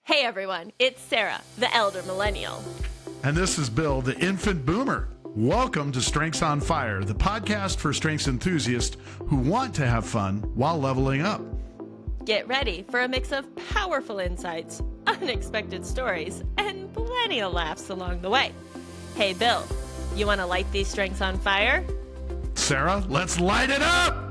Hey everyone, it's Sarah, the elder millennial. And this is Bill, the infant boomer. Welcome to Strengths on Fire, the podcast for strengths enthusiasts who want to have fun while leveling up. Get ready for a mix of powerful insights, unexpected stories, and plenty of laughs along the way. Hey Bill, you want to light these strengths on fire? Sarah, let's light it up!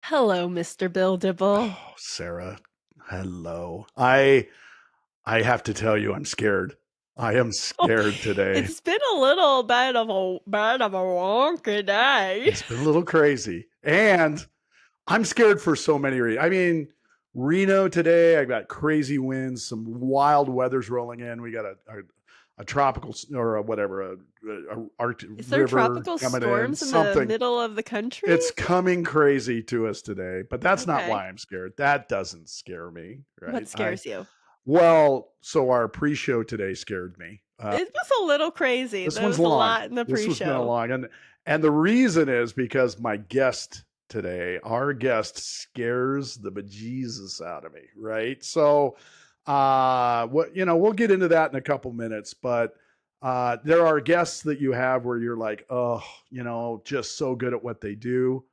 Hello, Mr. Bill Dippel. Oh, Sarah, hello. I have to tell you, I'm scared. I am scared today. It's been a little bit of a wonky day. It's been a little crazy. And I'm scared for so many reasons. I mean, Reno today, I got crazy winds, some wild weather's rolling in. We got a tropical or a whatever, a Arctic Is there river tropical storms in the middle of the country? It's coming crazy to us today, but that's not why I'm scared. That doesn't scare me. Right? What scares you? Well, so our pre-show today scared me. It was a little crazy. This There one's was long. a lot in the This was been a pre-show. long, and the reason is because my guest today, our guest, scares the bejesus out of me. Right? So, we'll get into that in a couple minutes, but there are guests that you have where you're like, oh, just so good at what they do.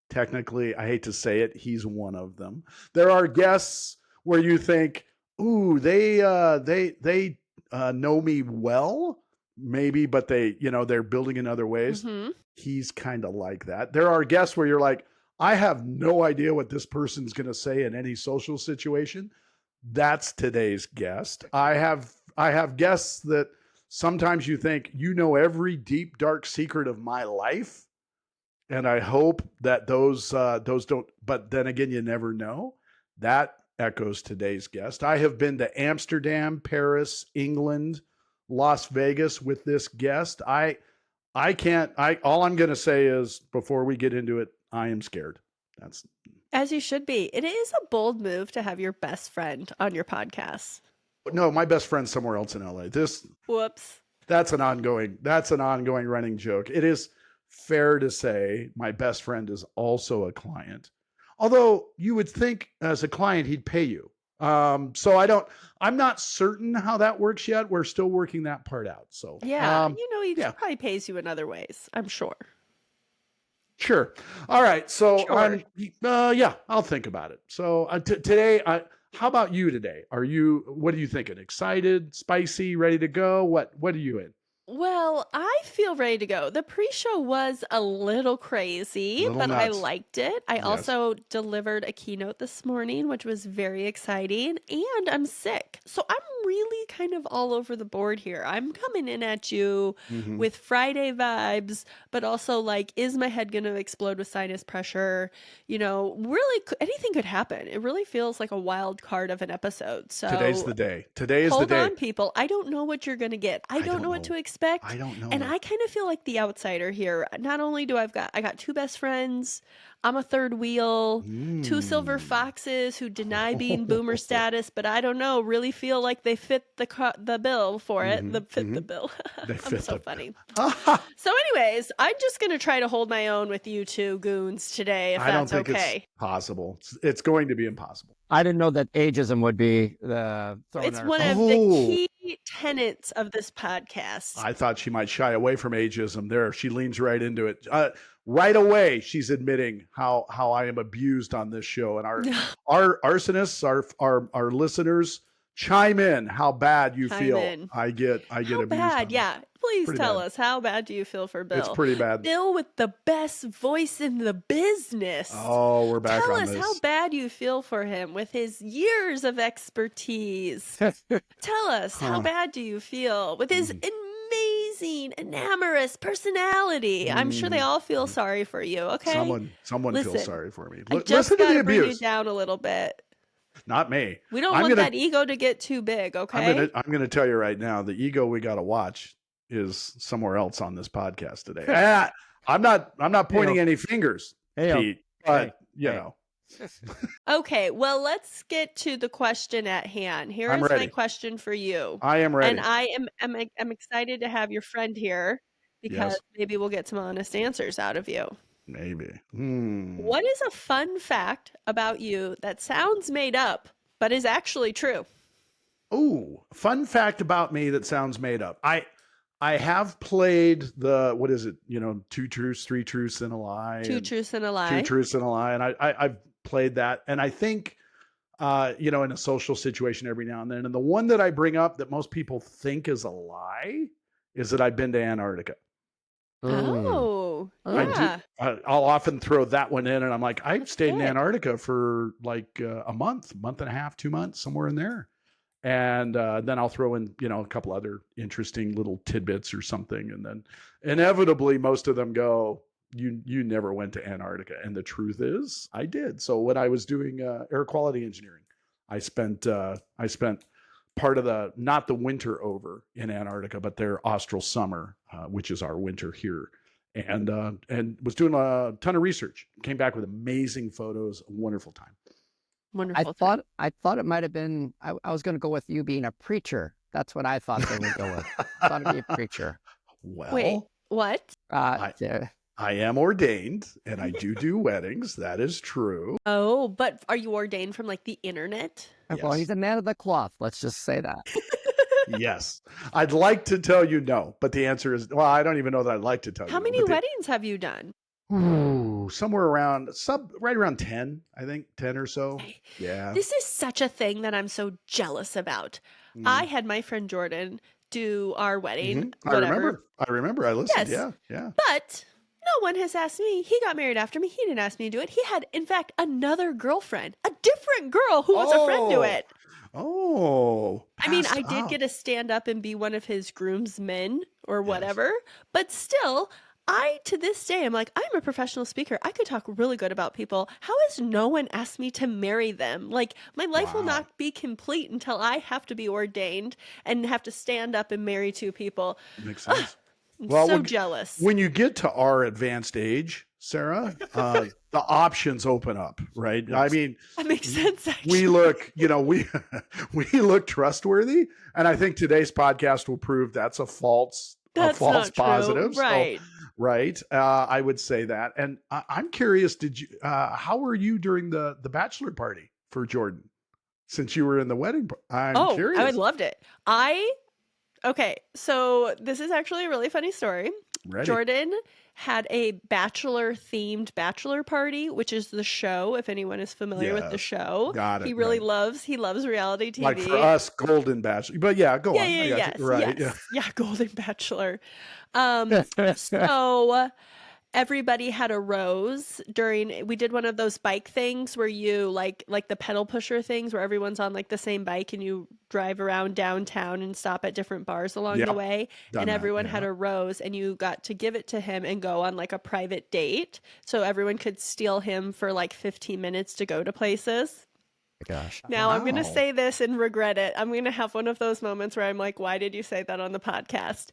Technically, I hate to say it, he's one of them. There are guests where you think, ooh, they know me well, maybe, but they're building in other ways. Mm-hmm. He's kind of like that. There are guests where you're like, I have no idea what this person's going to say in any social situation. That's today's guest. I have guests that sometimes you think you know every deep, dark secret of my life. And I hope that those don't, but then again, you never know. That echoes today's guest. I have been to Amsterdam, Paris, England, Las Vegas with this guest. All I'm going to say is before we get into it, I am scared. That's As you should be. It is a bold move to have your best friend on your podcast. No, my best friend's somewhere else in LA. Whoops. That's an ongoing running joke. It is fair to say my best friend is also a client. Although you would think as a client, he'd pay you. So I'm not certain how that works yet. We're still working that part out. So yeah, he probably pays you in other ways, I'm sure. Sure. All right. So Sure. I'll think about it. So today, how about you today? What are you thinking? Excited, spicy, ready to go? What are you in? Well, I feel ready to go. The pre-show was a little crazy, but I nuts. liked it. I Yes. also delivered a keynote this morning, which was very exciting, and I'm sick. So I'm really kind of all over the board here. I'm coming in at you Mhm. with Friday vibes, but also like, is my head going to explode with sinus pressure? Really, anything could happen. It really feels like a wild card of an episode. So Today's the day. Today is the hold day. on, people. I don't know what you're going to get. I don't know what to expect. I don't know. And I kind of feel like the outsider here. Not only do I got two best friends, I'm a third wheel, two silver foxes who deny being boomer status, but I don't know, really feel like they fit the bill for it. The bill. I'm so funny. So anyways, I'm just going to try to hold my own with you two goons today, if I don't that's think okay. it's possible. It's going to be impossible. I didn't know that ageism would be thrown It's in one our- of the key tenets of this podcast. I thought she might shy away from ageism. There, she leans right into it. Right away, she's admitting how I am abused on this show, and our arsonists, our listeners, chime in how bad you feel. I get How abused. bad? Yeah. Please Pretty tell bad. us, how bad do you feel for Bill? It's pretty bad. Bill with the best voice in the business. Oh, we're back Tell on us this. how bad you feel for him with his years of expertise. Tell us, how bad do you feel with his amazing, amorous personality? I'm sure they all feel sorry for you, okay? Someone Listen, feels sorry for me. I just Listen to got the to bring you abuse. down a little bit. Not me. We don't I'm want gonna- that ego to get too big, okay? I'm gonna tell you right now, the ego we got to watch is somewhere else on this podcast today. I'm not pointing any fingers, Pete, but you know. Okay, well, let's get to the question at hand. Here I'm is ready. my question for you. I am ready. And I'm excited to have your friend here because Yes. maybe we'll get some honest answers out of you. Maybe. What is a fun fact about you that sounds made up but is actually true? Oh, fun fact about me that sounds made up. I have played the, what is it? You know, two truths, three truths, and a lie, Two and truths and a two lie. truths and a lie, and I've played that, and I think you know, in a social situation every now and then. And the one that I bring up that most people think is a lie is that I've been to Antarctica. Mm. Oh, I do. Oh. yeah. I'll often throw that one in, and I'm like, I That's stayed in good. Antarctica for like a month and a half, 2 months, somewhere in there. And then I'll throw in, you know, a couple other interesting little tidbits or something, and then inevitably most of them go, "You never went to Antarctica," and the truth is, I did. So when I was doing air quality engineering, I spent part of the, not the winter over in Antarctica, but their austral summer, which is our winter here, and was doing a ton of research. Came back with amazing photos, a wonderful time. Wonderful time. I thought it might have been. I was going to go with you being a preacher. That's what I thought they would go with. I thought it'd be a preacher. Wait, Well, what? I Yeah. I am ordained and I do weddings. That is true. Oh, but are you ordained from like the internet? Well, Yes. he's a man of the cloth. Let's just say that. Yes. I'd like to tell you no, but the answer is, well, I don't even know that I'd like to tell How you no, many but weddings have you done? somewhere around right around 10, I think 10 or so. Okay. Yeah. This is such a thing that I'm so jealous about. I Mm. had my friend Jordan do our wedding, I whatever. remember. I remember. I listened. Yes, Yeah. Yeah. but no one has asked me. He got married after me. He didn't ask me to do it. He had, in fact, another girlfriend, a different girl who was a friend to Oh. it. Oh, I mean, passed I did up. get to stand up and be one of his groomsmen or Yes. whatever, but still, I to this day am like, I'm a professional speaker. I could talk really good about people. How has no one asked me to marry them? Like, my life will Wow. not be complete until I have to be ordained and have to stand up and marry two people. Makes Ugh, sense. I'm Well, so jealous. when you get to our advanced age, Sarah, the options open up, right? I Yes. mean, That makes sense, we actually. look, you know, we we look trustworthy, and I think today's podcast will prove that's a That's false not true. positive. So, Right. right, I would say that. And I'm curious, did you? How were you during the bachelor party for Jordan? Since you were in the wedding, I'm Oh, I curious. loved it. Okay, so this is actually a really funny story. Ready? Jordan had a bachelor themed bachelor party, which is the show, if anyone is familiar with the Yes, show. got He it. really Right. loves reality Like for TV. us, Golden Bachelor. But yeah, go Yeah, on. yeah, I got you. yes, Right. Yeah. yes. Yeah, Golden Bachelor. So everybody had a rose during we did one of those bike things where you like the pedal pusher things where everyone's on like the same bike and you drive around downtown and stop at different bars along the Yep. way, and Done that. everyone had Yeah. a rose and you got to give it to him and go on like a private date so everyone could steal him for like 15 minutes to go to places. Gosh. Now I'm going to Wow. say this and regret it. I'm going to have one of those moments where I'm like, why did you say that on the podcast?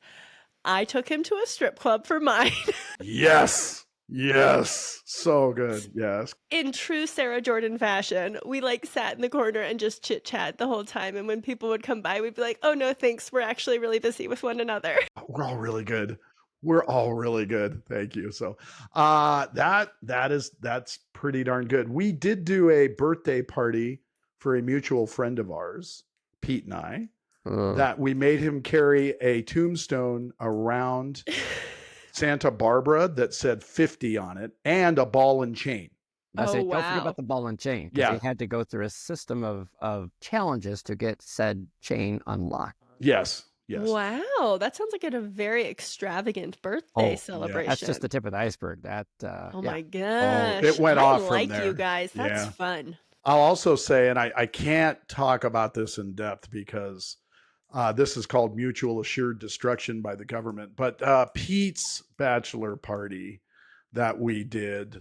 I took him to a strip club for mine. Yes. Yes. So good. Yes. In true Sarah Jordan fashion, we like sat in the corner and just chit chat the whole time. And when people would come by, we'd be like, oh no, thanks. We're actually really busy with one another. We're all really good. We're all really good. Thank you. So that's pretty darn good. We did do a birthday party for a mutual friend of ours, Pete and I, Mm. that we made him carry a tombstone around Santa Barbara that said 50 on it and a ball and chain. I Oh, say, don't forget wow. about the ball and chain because he Yeah. had to go through a system of challenges to get said chain unlocked. Yes. Yes. Wow. That sounds like a very extravagant birthday Oh, Yeah. that's just celebration. the tip of the iceberg. Oh Yeah. my Oh, gosh. it went I off from like you there. guys. That's Yeah. fun. I'll also say, and I can't talk about this in depth because this is called mutual assured destruction by the government. But Pete's bachelor party that we did,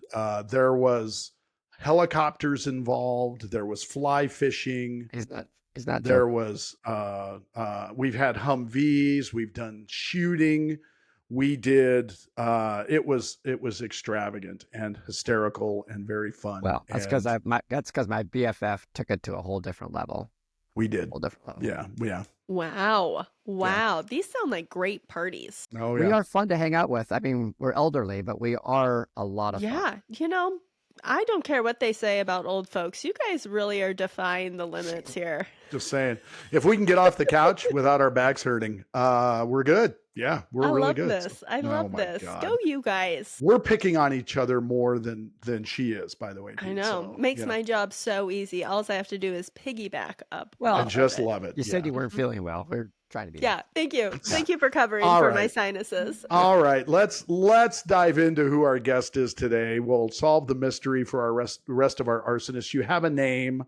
there was helicopters involved. There was fly fishing. He's not There joking. was we've had Humvees. We've done shooting. We did. It was extravagant and hysterical and very fun. Well, that's because And my BFF took it to a whole different level. We did. Whole different level. Yeah. Yeah. Wow. Yeah. Wow. These sound like great parties. Oh, We yeah. are fun to hang out with. I mean, we're elderly, but we are a lot of fun. Yeah. I don't care what they say about old folks. You guys really are defying the limits here. Just saying. If we can get off the couch without our backs hurting, we're good. Yeah, we're I really love good. So, this. I oh love my this. Go God. you guys. We're picking on each other more than she is, by the way, I Pete. know. So, Makes my job so easy. All I have to do is piggyback up I Well, off of just it. love it. you said Yeah. you weren't feeling well. We're trying to be Yeah, thank you. nice. Thank you for covering All for my right. sinuses. All right, let's dive into who our guest is today. We'll solve the mystery for our rest of our arsonists. You have a name,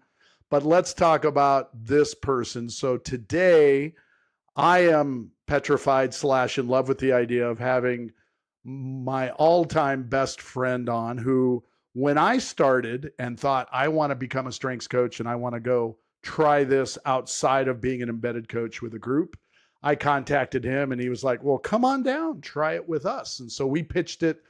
but let's talk about this person. So today, I am petrified / in love with the idea of having my all-time best friend on, who, when I started and thought I want to become a strengths coach and I want to go try this outside of being an embedded coach with a group, I contacted him and he was like, well, come on down, try it with us. And so we pitched it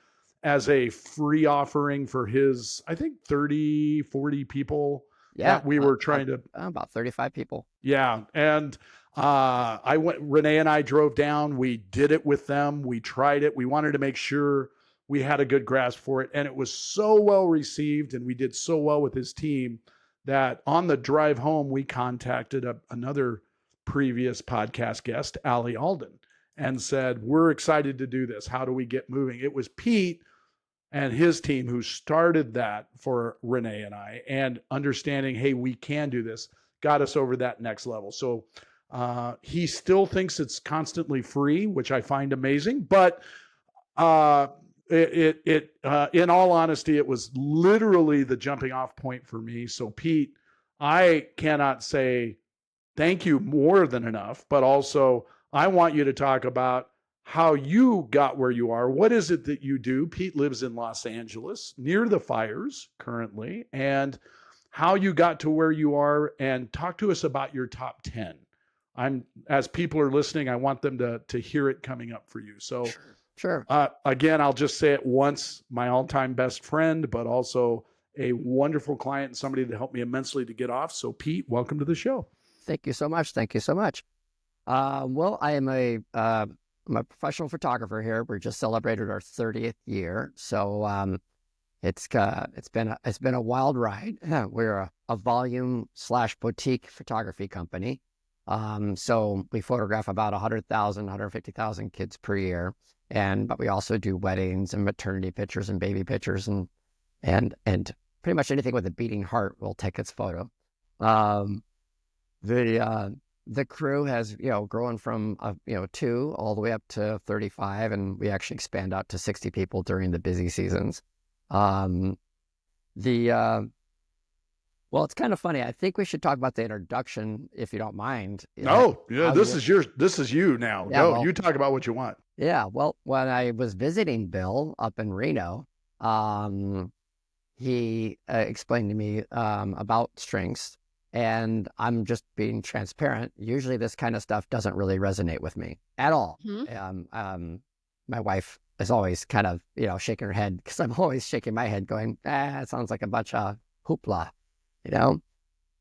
as a free offering for his, I think 30, 40 people Yeah, that we were trying to. about 35 people. Yeah. And Renee and I drove down. We did it with them. We tried it. We wanted to make sure we had a good grasp for it. And it was so well received. And we did so well with his team that on the drive home, we contacted another previous podcast guest, Allie Alden, and said, we're excited to do this. How do we get moving? It was Pete and his team who started that for Renee and I, and understanding, hey, we can do this, got us over that next level. So he still thinks it's constantly free, which I find amazing. But in all honesty, it was literally the jumping off point for me. So Pete, I cannot say thank you more than enough, but also I want you to talk about how you got where you are. What is it that you do? Pete lives in Los Angeles near the fires currently, and how you got to where you are, and talk to us about your top 10. As people are listening, I want them to hear it coming up for you. So Sure. again, I'll just say it once, my all-time best friend, but also a wonderful client and somebody that helped me immensely to get off. So Pete, welcome to the show. Thank you so much. Thank you so much. Well, I am I'm a professional photographer here. We just celebrated our 30th year. So it's been a wild ride. We're a volume / boutique photography company. So we photograph about 100,000, 150,000 kids per year. But we also do weddings and maternity pictures and baby pictures and pretty much anything with a beating heart will take its photo. The crew has, grown from, 2 all the way up to 35, and we actually expand out to 60 people during the busy seasons. Well, it's kind of funny. I think we should talk about the introduction, if you don't mind. Oh, yeah, this is you now. Yeah, Go, well, you talk about what you want. Yeah, well, when I was visiting Bill up in Reno, he explained to me about strengths. And I'm just being transparent. Usually this kind of stuff doesn't really resonate with me at all. My wife is always kind of, shaking her head because I'm always shaking my head going, it sounds like a bunch of hoopla,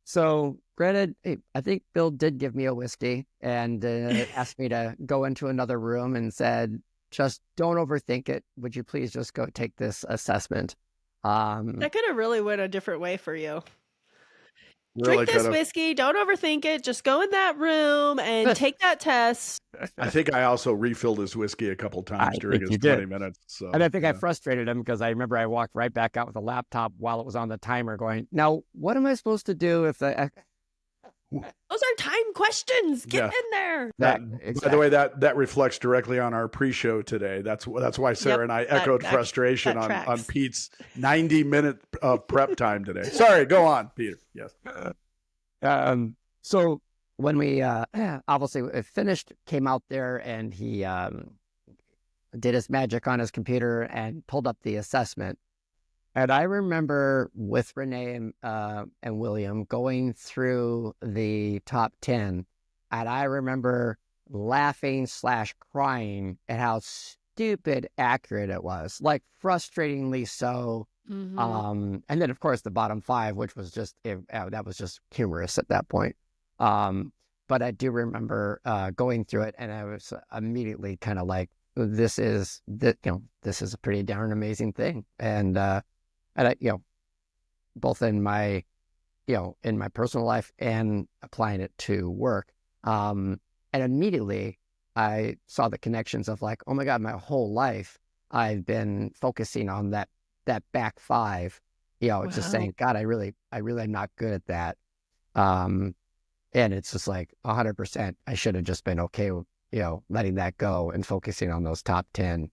So granted, I think Bill did give me a whiskey and asked me to go into another room and said, just don't overthink it. Would you please just go take this assessment? That could have really went a different way for you. Really Drink this could've. whiskey. Don't overthink it. Just go in that room and take that test. I think I also refilled his whiskey a couple times during his 20 minutes. So, And I think I frustrated him because I remember I walked right back out with the laptop while it was on the timer going, now, what am I supposed to do if Those are time questions. Get in there. By the way, that reflects directly on our pre-show today. That's why Sarah and I echoed frustration on Pete's 90-minute prep time today. Sorry, go on, Peter. Yes. So when we obviously finished, came out there and he did his magic on his computer and pulled up the assessment. And I remember with Renee and William going through the top 10, and I remember laughing / crying at how stupid accurate it was, like frustratingly so. And then, of course, the bottom 5, which was just that was just humorous at that point. But I do remember going through it, and I was immediately kind of like, this is a pretty darn amazing thing. And I, both in my, in my personal life and applying it to work. And immediately I saw the connections of like, oh my God, my whole life I've been focusing on that back five, just Wow. saying, God, I really am not good at that. Um, and it's just like 100%, I should have just been okay with, letting that go and focusing on those top 10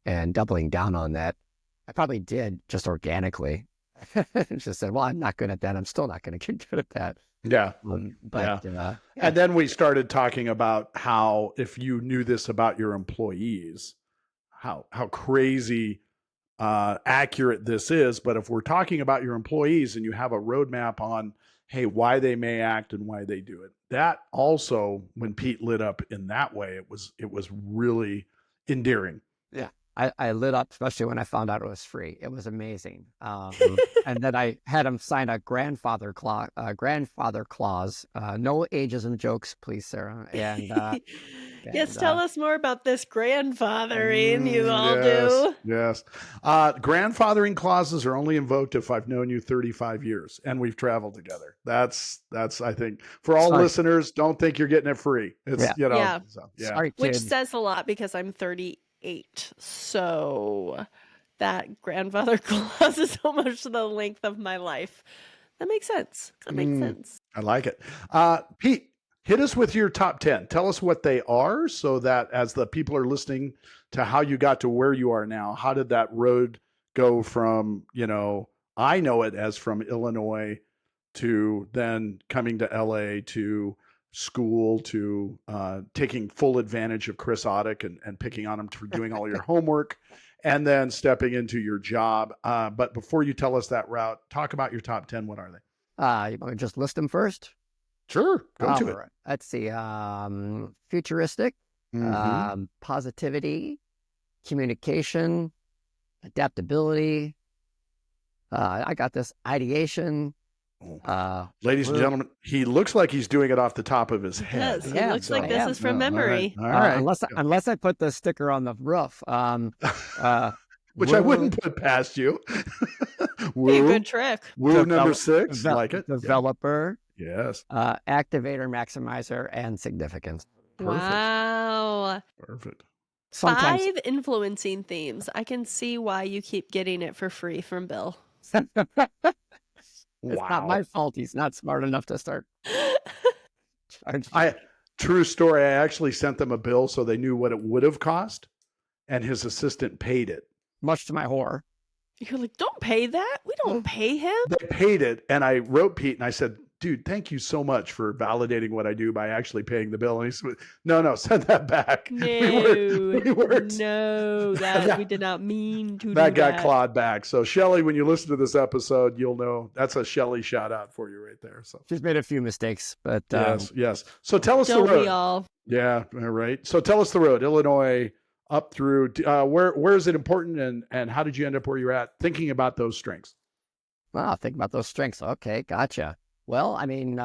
and doubling down on that. I probably did just organically. Just said, well, I'm not good at that. I'm still not going to get good at that. Yeah. But Yeah. yeah, And then we started talking about how if you knew this about your employees, how crazy accurate this is. But if we're talking about your employees and you have a roadmap on, hey, why they may act and why they do it, that also, when Pete lit up in that way, it was really endearing. yeah. I lit up, especially when I found out it was free. It was amazing. And then I had him sign a grandfather clause. No ageism jokes, please, Sarah. Yes, And tell us more about this grandfathering you all Yes, do. yes. Grandfathering clauses are only invoked if I've known you 35 years and we've traveled together. That's I think for all sorry, listeners, don't think you're getting it free. It's yeah, Yeah, so, yeah. sorry, which kid. says a lot because I'm 38. So that grandfather clause is almost the length of my life. That makes sense. That makes Mm, sense. I like it. Pete, hit us with your top 10. Tell us what they are so that as the people are listening to how you got to where you are now, how did that road go from, I know it as from Illinois to then coming to LA to school to taking full advantage of Chris Oddick and picking on him for doing all your homework and then stepping into your job. But before you tell us that route, talk about your top 10. What are they? You want to just list them first? Sure, go All to it. right. Let's see. Futuristic, Mm-hmm. positivity, communication, adaptability. I got this ideation. Oh. Uh, Ladies and ru- gentlemen, he looks like he's doing it off the top of his He head. does. I He am. looks I like So, this am. is no, from all right, memory. all right. Unless I put the sticker on the roof. Uh, Which I ru- wouldn't put past you. Be a good Woo, trick. woo, number develop, 6, like it. Yeah, developer, yes, activator, maximizer, and significance. perfect, Wow. perfect. Sometimes 5 influencing themes. I can see why you keep getting it for free from Bill. it's not my Wow. fault. He's not smart enough to start charging. I True story. I actually sent them a bill so they knew what it would have cost, and his assistant paid it. Much to my horror. You're like, don't pay that. We don't pay him. They paid it, and I wrote Pete and I said, dude, thank you so much for validating what I do by actually paying the bill. And he said, no, send that back. We weren't, No, we weren't. no, that we that, did not mean to that do got that. clawed back. So Shelly, when you listen to this episode, you'll know that's a Shelly shout out for you right there. So She's made a few mistakes, but yes, yes. So tell us the Don't we road. all? Yeah, all right. So tell us the road, Illinois up through where is it important and how did you end up where you're at thinking about those strengths? well, think about those strengths. Okay, gotcha. Well, I mean,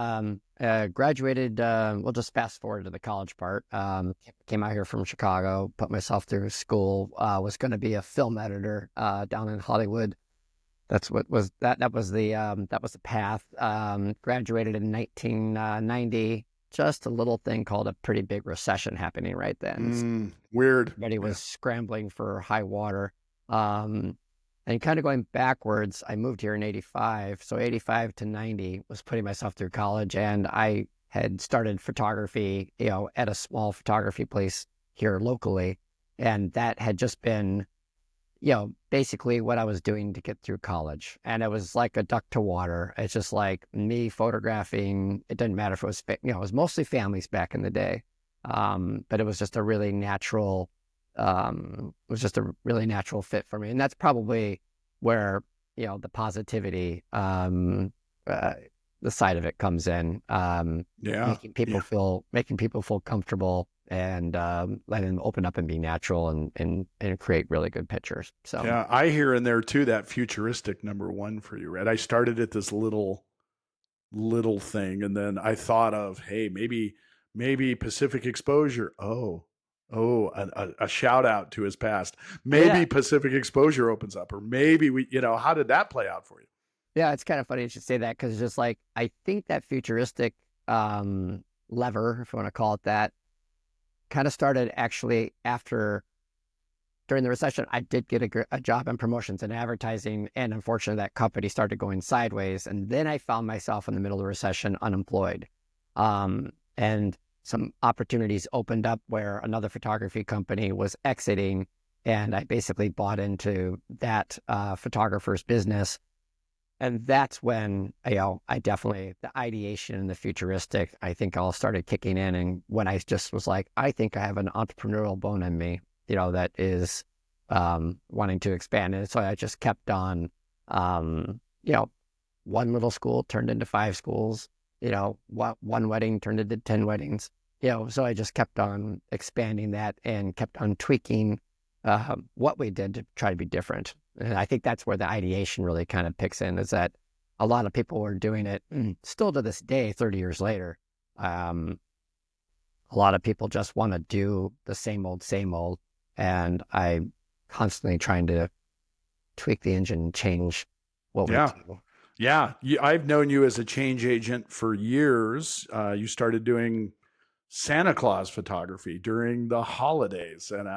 graduated. We'll just fast forward to the college part. Came out here from Chicago, put myself through school. Was going to be a film editor down in Hollywood. That's what was that. That was the path. Graduated in 1990. Just a little thing called a pretty big recession happening right then. Weird. Everybody Yeah. was scrambling for high water. And kind of going backwards, I moved here in 85. So 85 to 90 was putting myself through college. And I had started photography, at a small photography place here locally. And that had just been, basically what I was doing to get through college. And it was like a duck to water. It's just like me photographing. It didn't matter if it was, it was mostly families back in the day. But it was just a really natural, fit for me. And that's probably where, the positivity, the side of it comes in, Yeah. making people feel comfortable and letting them open up and be natural and create really good pictures. So Yeah. I hear in there too that futuristic number 1 for you, right? I started at this little little thing, and then I thought of, hey, maybe Pacific Exposure. Oh, a shout out to his past. Yeah. Maybe Pacific Exposure opens up, or maybe we, how did that play out for you? Yeah, it's kind of funny you should say that because it's just like I think that futuristic lever, if you want to call it that, kind of started actually after during the recession. I did get a job in promotions and advertising, and unfortunately, that company started going sideways. And then I found myself in the middle of the recession, unemployed, and some opportunities opened up where another photography company was exiting, and I basically bought into that photographer's business. And that's when, I definitely, the ideation and the futuristic, I think all started kicking in. And when I just was like, I think I have an entrepreneurial bone in me, that is wanting to expand. And so I just kept on, um, you know, one little school turned into 5 schools, one wedding turned into 10 weddings, so I just kept on expanding that and kept on tweaking what we did to try to be different. And I think that's where the ideation really kind of picks in, is that a lot of people were doing it still to this day, 30 years later. Um, a lot of people just want to do the same old, same old. And I constantly trying to tweak the engine and change what we Yeah. do. Yeah. I've known you as a change agent for years. You started doing Santa Claus photography during the holidays. And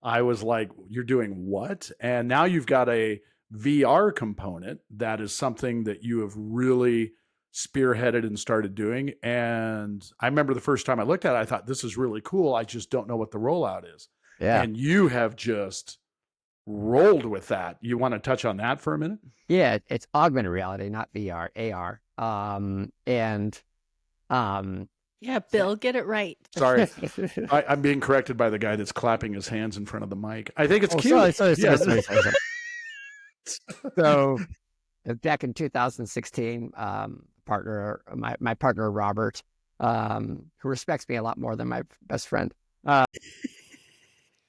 I was like, you're doing what? And now you've got a VR component that is something that you have really spearheaded and started doing. And I remember the first time I looked at it, I thought, this is really cool. I just don't know what the rollout is. Yeah. And you have just rolled with that. You want to touch on that for a minute? Yeah. It's augmented reality, not VR, AR. And um, Yeah, Bill, get it right. Sorry, I'm being corrected by the guy that's clapping his hands in front of the mic. I think it's oh, sorry, cute. sorry, sorry, Yes. sorry, sorry, sorry. So back in 2016, my partner Robert, who respects me a lot more than my best friend, uh,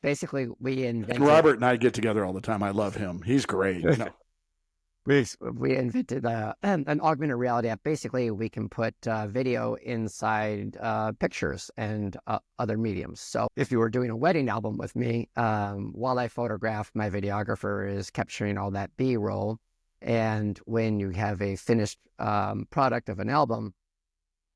basically we And invented Robert and I get together all the time. I love him. He's great. we invented an augmented reality app. Basically, we can put video inside pictures and other mediums. So if you were doing a wedding album with me, while I photograph, my videographer is capturing all that B-roll. And when you have a finished product of an album,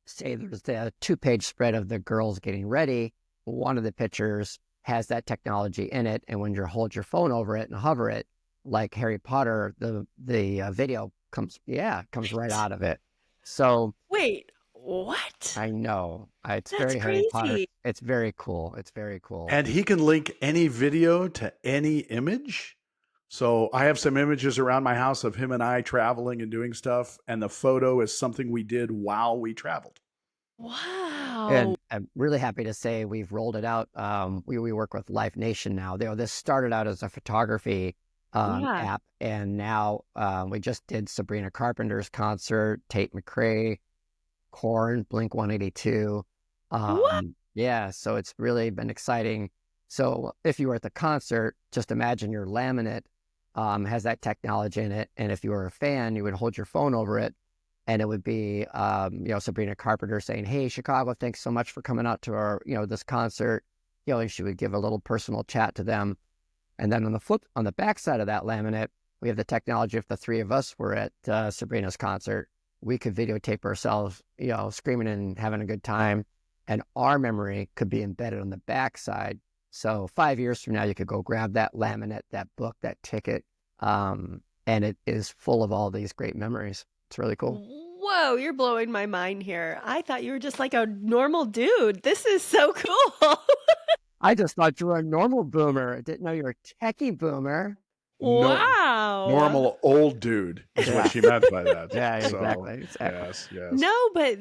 say there's the 2-page spread of the girls getting ready, one of the pictures has that technology in it. And when you hold your phone over it and hover it, like Harry Potter, the video comes right out of it. So Wait, what? I know it's That's very Harry Potter. crazy. It's very cool. It's very cool. And he can link any video to any image. So I have some images around my house of him and I traveling and doing stuff. And the photo is something we did while we traveled. Wow. And I'm really happy to say we've rolled it out. We work with Live Nation now. This started out as a photography Yeah. app, and now we just did Sabrina Carpenter's concert, Tate McRae, Korn, Blink 182. What? Yeah, so it's really been exciting. So if you were at the concert, just imagine your laminate has that technology in it, and if you were a fan, you would hold your phone over it, and it would be Sabrina Carpenter saying, "Hey, Chicago, thanks so much for coming out to our this concert." And she would give a little personal chat to them. And then on the back side of that laminate, we have the technology. If the three of us were at Sabrina's concert, we could videotape ourselves, screaming and having a good time, and our memory could be embedded on the back side. So 5 years from now, you could go grab that laminate, that book, that ticket, and it is full of all these great memories. It's really cool. Whoa, you're blowing my mind here. I thought you were just like a normal dude. This is so cool. I just thought you were a normal boomer. I didn't know you were a techie boomer. No, Wow. normal old dude is what Yeah. she meant by that. Yeah, So, exactly. yes. No, but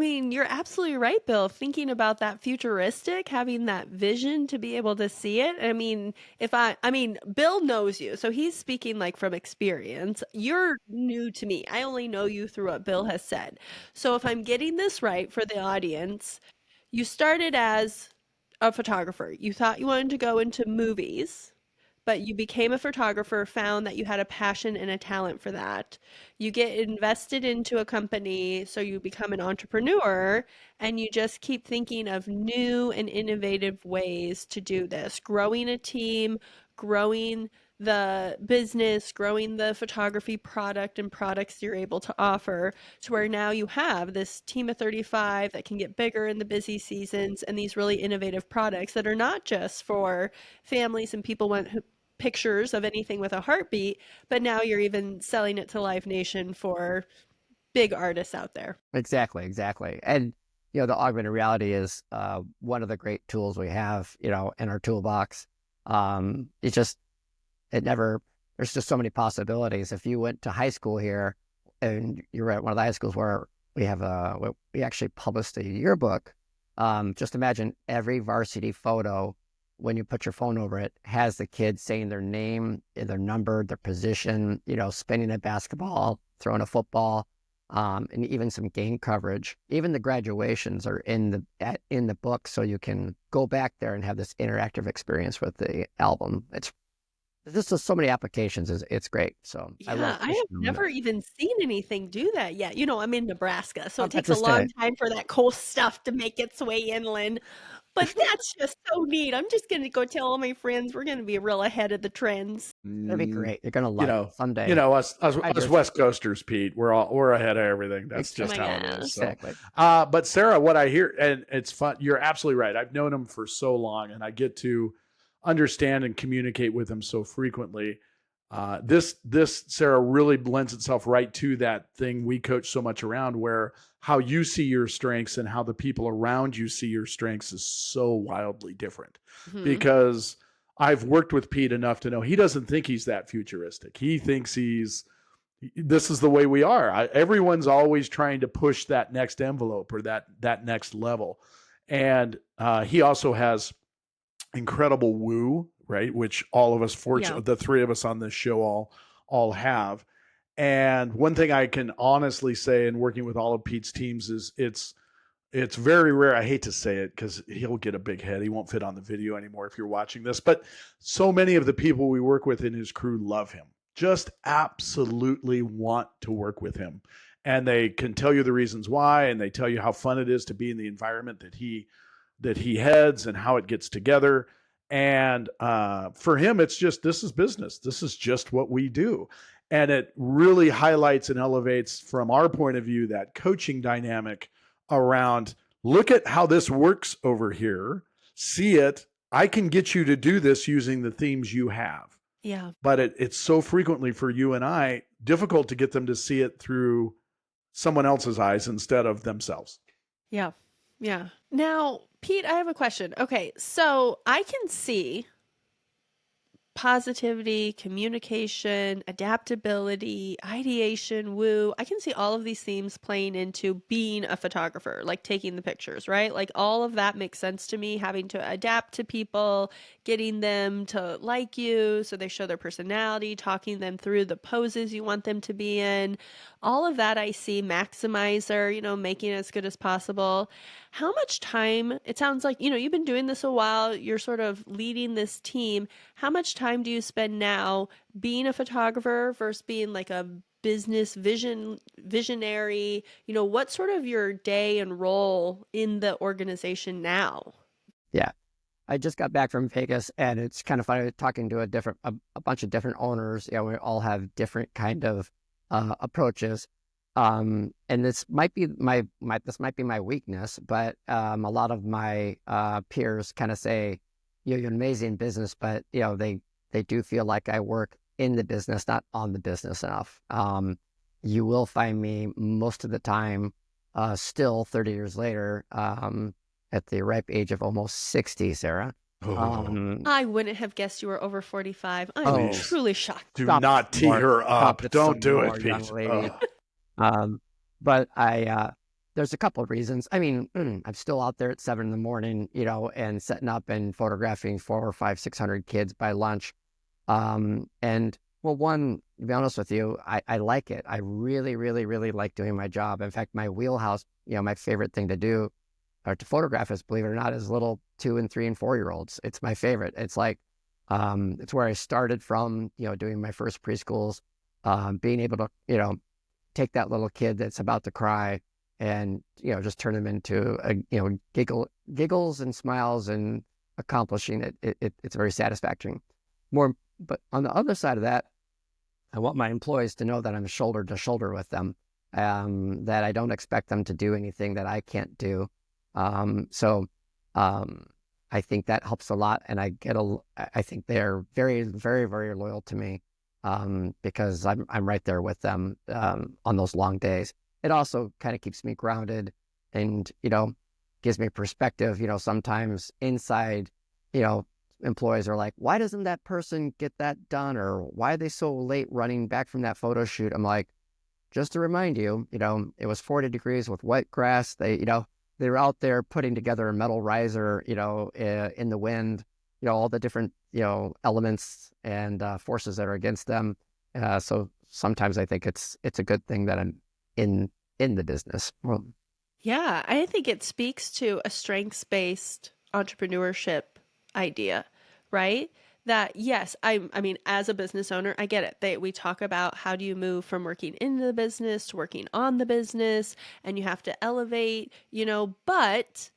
you're absolutely right, Bill. Thinking about that futuristic, having that vision to be able to see it. Bill knows you, so he's speaking like from experience. You're new to me. I only know you through what Bill has said. So if I'm getting this right for the audience, you started as a photographer. You thought you wanted to go into movies, but you became a photographer, found that you had a passion and a talent for that. You get invested into a company, so you become an entrepreneur, and you just keep thinking of new and innovative ways to do this, growing a team, growing the business, growing the photography product and products you're able to offer, to where now you have this team of 35 that can get bigger in the busy seasons, and these really innovative products that are not just for families and people want pictures of anything with a heartbeat, but now you're even selling it to Live Nation for big artists out there. Exactly, exactly. And the augmented reality is one of the great tools we have, in our toolbox. It just it never there's just so many possibilities. If you went to high school here and you're at one of the high schools where we actually published a yearbook, just imagine every varsity photo, when you put your phone over it, has the kids saying their name, their number, their position, spinning a basketball, throwing a football, and even some game coverage. Even the graduations are in the book, so you can go back there and have this interactive experience with the album. There's just so many applications. It's great. So I Yeah, love I pushing have them on never that. even seen anything do that yet. I'm in Nebraska, I so was it about takes to a long say, time for that coast stuff to make its way inland. But that's just so neat. I'm just gonna go tell all my friends we're gonna be real ahead of the trends. it'll be Mm, great. You're gonna you love it know, someday. us 5 years from West Coasters, Pete, we're ahead of everything. That's Oh just my exactly, how it is. gosh. So, exactly. but Sarah, what I hear, and it's fun. You're absolutely right. I've known him for so long, and I get to understand and communicate with him so frequently. This Sarah really lends itself right to that thing we coach so much around, where how you see your strengths and how the people around you see your strengths is so wildly different. Mhm. Because I've worked with Pete enough to know he doesn't think he's that futuristic. He thinks this is the way we are. Everyone's always trying to push that next envelope or that next level. And he also has incredible woo, right? Which all of us, Yeah. fortunately, the three of us on this show all have. And one thing I can honestly say in working with all of Pete's teams is it's very rare. I hate to say it because he'll get a big head. He won't fit on the video anymore if you're watching this. But so many of the people we work with in his crew love him, just absolutely want to work with him. And they can tell you the reasons why, and they tell you how fun it is to be in the environment that he heads and how it gets together. And for him, it's just, this is business. This is just what we do. And it really highlights and elevates, from our point of view, that coaching dynamic around, look at how this works over here, see it. I can get you to do this using the themes you have. Yeah. But it's so frequently for you and I difficult to get them to see it through someone else's eyes instead of themselves. Yeah. Yeah. Now, Pete, I have a question. Okay, so I can see positivity, communication, adaptability, ideation, woo. I can see all of these themes playing into being a photographer, like taking the pictures, right? Like all of that makes sense to me, having to adapt to people, getting them to like you so they show their personality, talking them through the poses you want them to be in. All of that I see. Maximizer, making it as good as possible. How much time, it sounds like, you've been doing this a while, you're sort of leading this team. How much time do you spend now being a photographer versus being like a business visionary? What's sort of your day and role in the organization now? Yeah. I just got back from Vegas, and it's kind of funny talking to a bunch of different owners. We all have different kind of approaches. And this might be my weakness, but a lot of my peers kind of say, you're an amazing business, but they do feel like I work in the business, not on the business enough. You will find me most of the time, still 30 years later, at the ripe age of almost 60, Sarah. Oh, Um, I wouldn't have guessed you were over 45. I'm oh, please truly shocked. do stop it not some tee more. her Stop up. it Don't some do it, more, young Pete. lady. Oh. Um, but there's a couple of reasons. I mean, I'm still out there at 7 in the morning, and setting up and photographing 400, 500, 600 kids by lunch. And well, one, to be honest with you, I like it. I really, really, really like doing my job. In fact, my wheelhouse, my favorite thing to do or to photograph is, believe it or not, is little 2 and 3 and 4 year olds. It's my favorite. It's like, It's where I started from, doing my first preschools, being able to, take that little kid that's about to cry and, just turn them into, giggles and smiles and accomplishing it. It's very satisfying. But on the other side of that, I want my employees to know that I'm shoulder to shoulder with them, that I don't expect them to do anything that I can't do. So um, I think that helps a lot, and I think they're very, very, very loyal to me, because I'm right there with them on those long days. It also kind of keeps me grounded, and gives me perspective. Sometimes inside, you know, employees are like, "Why doesn't that person get that done?" Or "Why are they so late running back from that photo shoot?" I'm like, just to remind you, it was 40 degrees with wet grass. They were out there putting together a metal riser, in the wind, all the different, elements and forces that are against them. So sometimes I think it's a good thing that I'm in the business. Well, Yeah, I think it speaks to a strengths-based entrepreneurship idea, right? That yes, I mean as a business owner, I get it. We talk about how do you move from working in the business to working on the business, and you have to elevate, but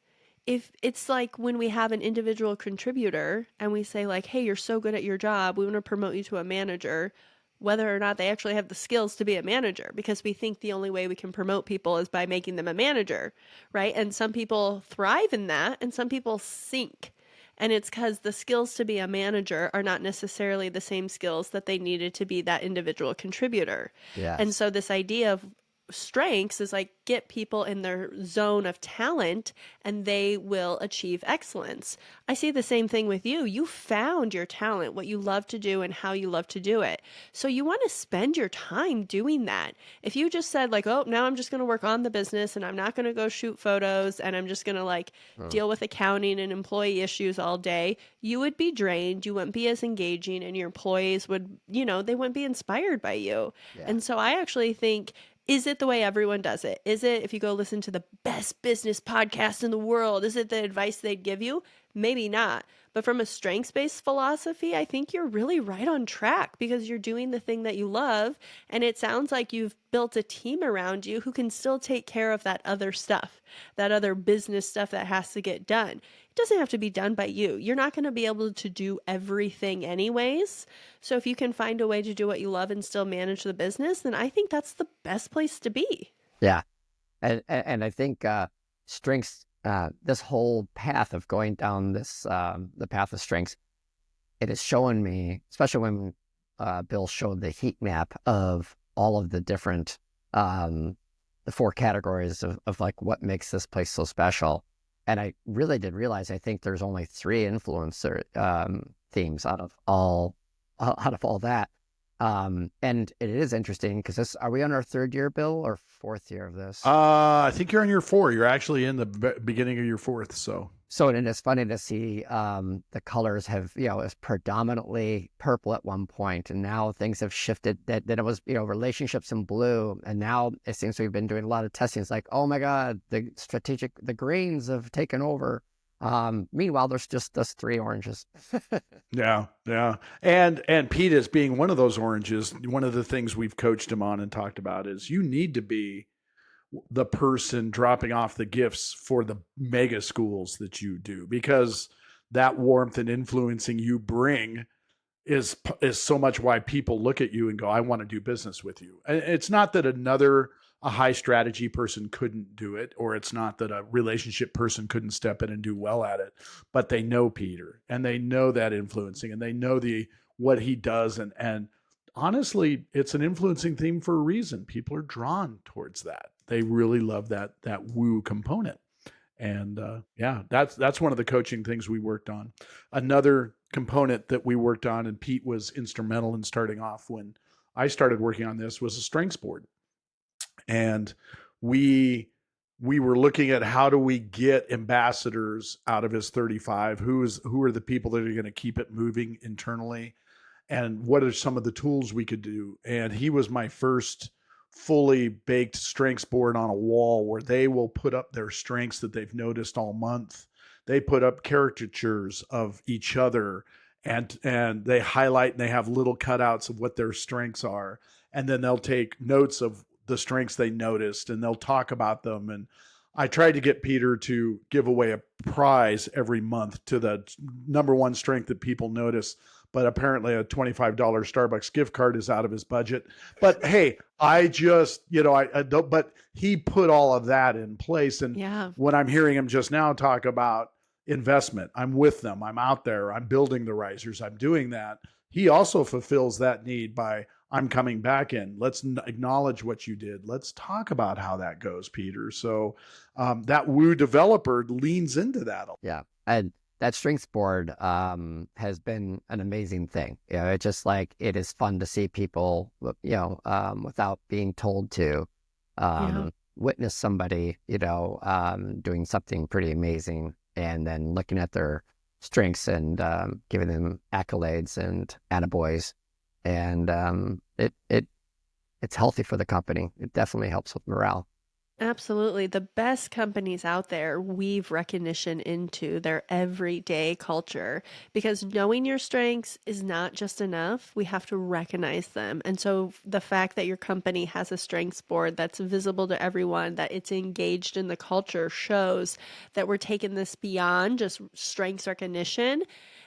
if it's like when we have an individual contributor and we say like, "Hey, you're so good at your job, we want to promote you to a manager," whether or not they actually have the skills to be a manager, because we think the only way we can promote people is by making them a manager, right? And some people thrive in that and some people sink. And it's because the skills to be a manager are not necessarily the same skills that they needed to be that individual contributor. And yes. so, this idea of strengths is like get people in their zone of talent and they will achieve excellence. I see the same thing with you. You found your talent, what you love to do and how you love to do it. So you want to spend your time doing that. If you just said like, "Oh, now I'm just going to work on the business and I'm not going to go shoot photos and I'm just going to like Hmm. deal with accounting and employee issues all day," you would be drained, you wouldn't be as engaging, and your employees would, they wouldn't be inspired by you. Yeah. And so I actually think, is it the way everyone does it? Is it if you go listen to the best business podcast in the world, is it the advice they'd give you? Maybe not. But from a strengths based philosophy, I think you're really right on track because you're doing the thing that you love. And it sounds like you've built a team around you who can still take care of that other stuff, that other business stuff that has to get done. It doesn't have to be done by you. You're not going to be able to do everything, anyways. So if you can find a way to do what you love and still manage the business, then I think that's the best place to be. Yeah. And I think strengths, this whole path of going down the path of strengths, it is showing me, especially when Bill showed the heat map of all of the different, the four categories of like what makes this place so special. And I really did realize I think there's only three influencer themes out of all that. And it is interesting because are we on our third year, Bill, or fourth year of this? I think you're on your four. You're actually in the beginning of your fourth. So So and it's funny to see the colors have, it's predominantly purple at one point, and now things have shifted. That it was, relationships in blue, and now it seems we've been doing a lot of testing. It's like, oh my God, the greens have taken over. Meanwhile, there's just those three oranges. yeah, yeah. And Pete is being one of those oranges. One of the things we've coached him on and talked about is you need to be the person dropping off the gifts for the mega schools that you do, because that warmth and influencing you bring is so much why people look at you and go, "I want to do business with you." And it's not that a high strategy person couldn't do it, or it's not that a relationship person couldn't step in and do well at it, but they know Peter and they know that influencing and they know the what he does, and honestly, it's an influencing theme for a reason. People are drawn towards that. They really love that woo component. And yeah, that's one of the coaching things we worked on. Another component that we worked on, and Pete was instrumental in starting off when I started working on this, was a strengths board. And we we were looking at how do we get ambassadors out of his 35, who are the people that are going to keep it moving internally, and what are some of the tools we could do. And he was my first fully baked strengths board on a wall where they will put up their strengths that they've noticed all month. They put up caricatures of each other and they highlight and they have little cutouts of what their strengths are, and then they'll take notes of the strengths they noticed and they'll talk about them. And I tried to get Peter to give away a prize every month to the number one strength that people notice. But apparently a $25 Starbucks gift card is out of his budget. But hey, I just, I don't, but he put all of that in place. And Yeah. when I'm hearing him just now talk about investment, I'm with them, I'm out there, I'm building the risers, I'm doing that. He also fulfills that need by, I'm coming back in. Let's acknowledge what you did. Let's talk about how that goes, Peter. So that Woo developer leans into that. Yeah. And that strengths board has been an amazing thing. It's just like, it is fun to see people, without being told to, Yeah. witness somebody, doing something pretty amazing, and then looking at their strengths and giving them accolades and attaboys. And it's healthy for the company. It definitely helps with morale. Absolutely. The best companies out there weave recognition into their everyday culture because knowing your strengths is not just enough. We have to recognize them. And so the fact that your company has a strengths board that's visible to everyone, that it's engaged in the culture, shows that we're taking this beyond just strengths recognition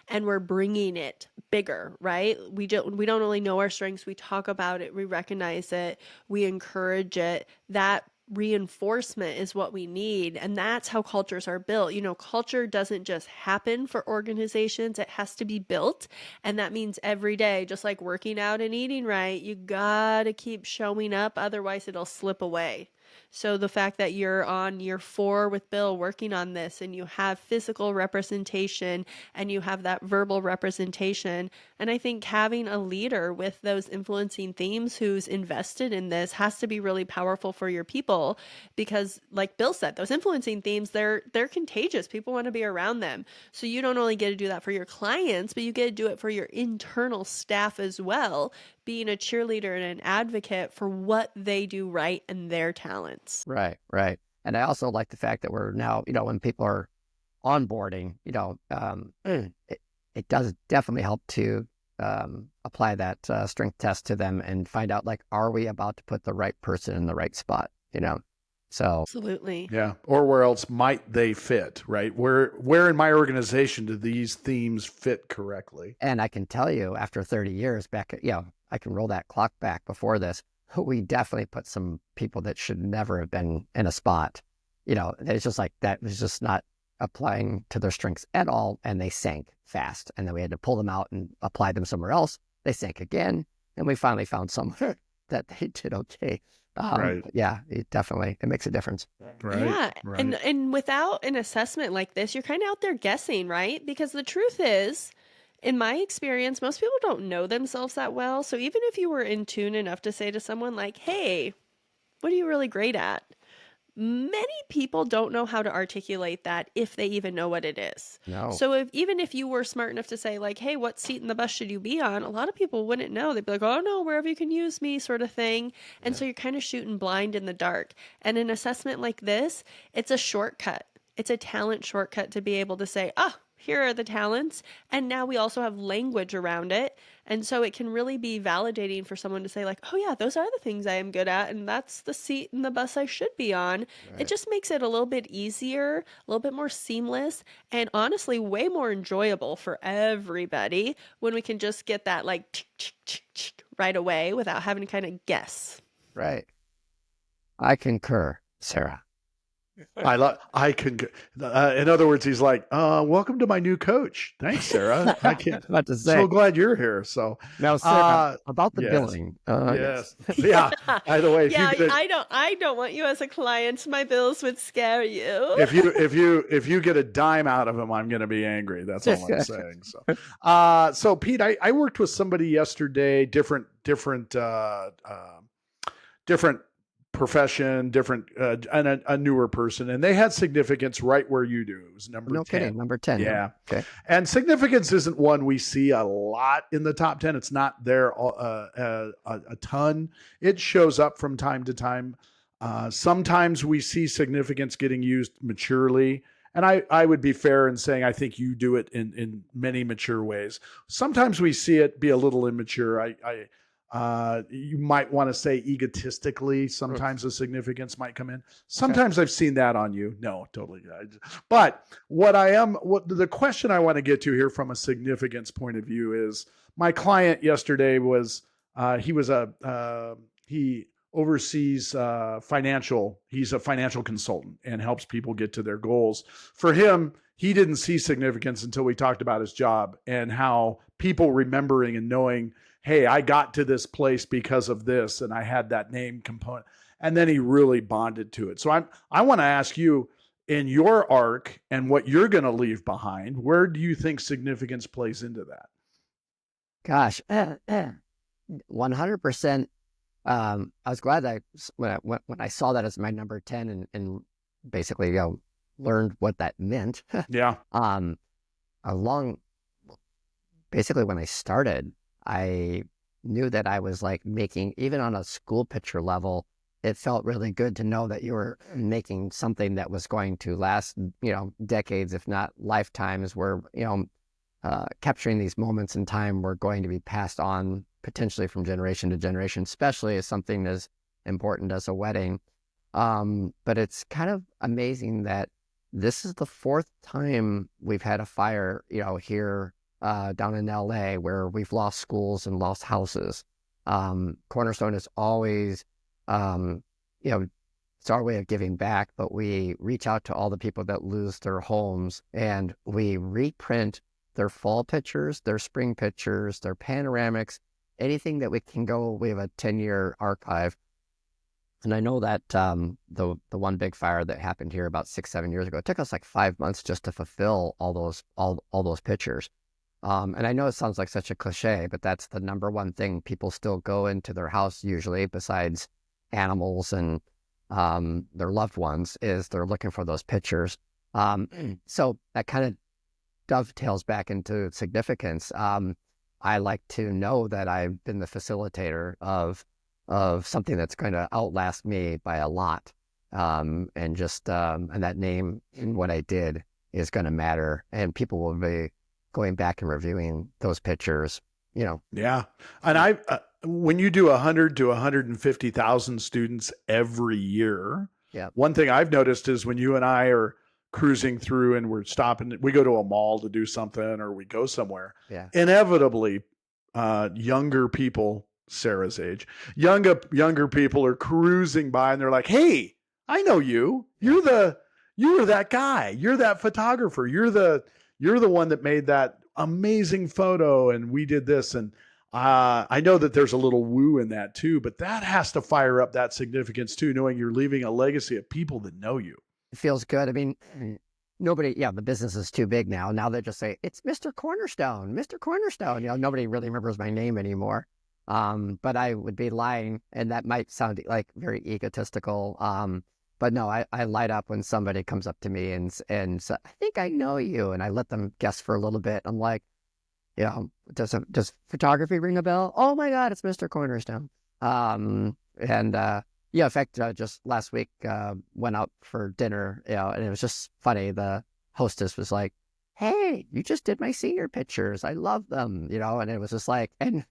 and we're bringing it bigger, right? We don't only know our strengths, we talk about it, we recognize it, we encourage it. That reinforcement is what we need, and that's how cultures are built. Culture doesn't just happen for organizations, it has to be built, and that means every day, just like working out and eating right, you gotta keep showing up, otherwise it'll slip away. So the fact that you're on year 4 with Bill working on this and you have physical representation and you have that verbal representation, and I think having a leader with those influencing themes who's invested in this has to be really powerful for your people because like Bill said, those influencing themes, they're contagious. People want to be around them. So you don't only get to do that for your clients, but you get to do it for your internal staff as well, being a cheerleader and an advocate for what they do right and their talents. Right, right. And I also like the fact that we're now, when people are onboarding, it does definitely help to apply that strength test to them and find out, like, are we about to put the right person in the right spot? So Absolutely. Yeah. Or where else might they fit, right? Where in my organization do these themes fit correctly? and I can tell you, after 30 years back, I can roll that clock back before this. We definitely put some people that should never have been in a spot. It's just like that was just not applying to their strengths at all, and they sank fast. And then we had to pull them out and apply them somewhere else. They sank again, and we finally found someone that they did okay. Right. Yeah, it makes a difference. Right. Yeah, Right. and without an assessment like this, you're kind of out there guessing, right? Because the truth is, in my experience, most people don't know themselves that well. So even if you were in tune enough to say to someone like, "Hey, what are you really great at?" Many people don't know how to articulate that if they even know what it is. No. So even if you were smart enough to say like, "Hey, what seat in the bus should you be on?" A lot of people wouldn't know. They'd be like, "Oh no, wherever you can use me," sort of thing. And Yeah. so you're kind of shooting blind in the dark. And an assessment like this, it's a shortcut. It's a talent shortcut to be able to say, "Ah, here are the talents." And now we also have language around it. And so it can really be validating for someone to say like, "Oh yeah, those are the things I am good at and that's the seat in the bus I should be on." It Right. just makes it a little bit easier, a little bit more seamless, and honestly way more enjoyable for everybody when we can just get that like right away without having to kind of guess. Right. I concur, Sarah. I can. In other words, he's like, "Welcome to my new coach. Thanks, Sarah. I can't. About to say. So glad you're here." So, Now, Sarah, about the yes, billing. yes, yeah. By the way, if Yeah, you get I don't want you as a client. My bills would scare you. if you get a dime out of him, I'm going to be angry. That's all I'm saying. So, so Pete, I worked with somebody yesterday, different profession, different and a newer person, and they had significance right where you do. It was number No 10. kidding. Number 10. Yeah. Okay. And significance isn't one we see a lot in the top 10. It's not there a ton. It shows up from time to time. Sometimes we see significance getting used maturely, and I would be fair in saying I think you do it in many mature ways. Sometimes we see it be a little immature. You might want to say egotistically, Mm. sometimes the significance might come in. Okay. Sometimes I've seen that on you. No, totally. But what the question I want to get to here from a significance point of view is my client yesterday was, he oversees financial. He's a financial consultant and helps people get to their goals. For him, he didn't see significance until we talked about his job and how people remembering and knowing, hey, I got to this place because of this, and I had that name component. And then he really bonded to it. So I want to ask you, in your arc and what you're going to leave behind, where do you think significance plays into that? Gosh, 100%. I was glad that when I saw that as my number 10 and basically, learned what that meant. Yeah. um, along basically when I started, I knew that I was like making, even on a school picture level, it felt really good to know that you were making something that was going to last, decades, if not lifetimes, where, capturing these moments in time were going to be passed on potentially from generation to generation, especially as something as important as a wedding. But it's kind of amazing that this is the fourth time we've had a fire, here down in LA where we've lost schools and lost houses. Cornerstone is always, um, it's our way of giving back, but we reach out to all the people that lose their homes and we reprint their fall pictures, their spring pictures, their panoramics, anything that we can go. We have a 10-year archive. And I know that the one big fire that happened here about 6-7 years ago, it took us like 5 months just to fulfill all those pictures. And I know it sounds like such a cliche, but that's the number one thing people still go into their house usually, besides animals and their loved ones, is they're looking for those pictures. So that kind of dovetails back into significance. I like to know that I've been the facilitator of something that's going to outlast me by a lot. And that name and what I did is going to matter, and people will be going back and reviewing those pictures. Yeah. And when you do 100 to 150,000 students every year, Yeah, one thing I've noticed is when you and I are cruising through and we're stopping, we go to a mall to do something or we go somewhere, yeah, inevitably, younger people, Sarah's age, younger people are cruising by and they're like, hey, I know you. yeah. You were that guy. You're that photographer. You're the one that made that amazing photo and we did this. And I know that there's a little woo in that too, but that has to fire up that significance too, knowing you're leaving a legacy of people that know you. It feels good. I mean, nobody, the business is too big now. Now they just say, it's Mr. Cornerstone, Mr. Cornerstone. Nobody really remembers my name anymore. But I would be lying, and that might sound like very egotistical. But no, I light up when somebody comes up to me and say, I think I know you. And I let them guess for a little bit. I'm like, does photography ring a bell? Oh my God, it's Mr. Cornerstone. And in fact, just last week, went out for dinner, and it was just funny. The hostess was like, hey, you just did my senior pictures. I love them, and it was just like, and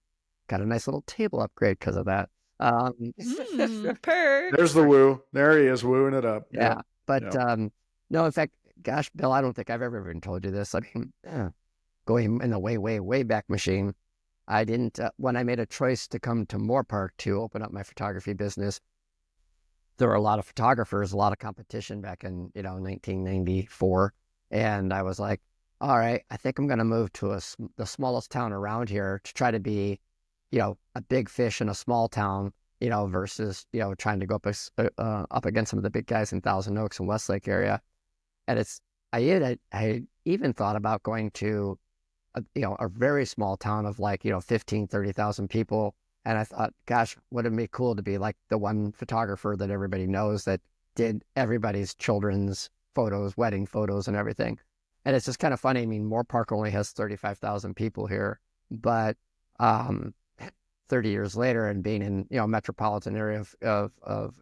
got a nice little table upgrade because of that. There's Perks. the woo. There he is wooing it up. Yeah. Yep. But Yep. no, in fact, gosh, Bill, I don't think I've ever even told you this. I mean, going in the way, way, way back machine, I didn't, when I made a choice to come to Moorpark to open up my photography business, there were a lot of photographers, a lot of competition back in, 1994. And I was like, all right, I think I'm going to move to the smallest town around here to try to be, a big fish in a small town, versus, trying to go up against some of the big guys in Thousand Oaks and Westlake area. And I even thought about going to a very small town of like, 15, 30,000 people. And I thought, gosh, wouldn't it be cool to be like the one photographer that everybody knows that did everybody's children's photos, wedding photos and everything. And it's just kind of funny. I mean, Moore Park only has 35,000 people here, but 30 years later and being in, metropolitan area of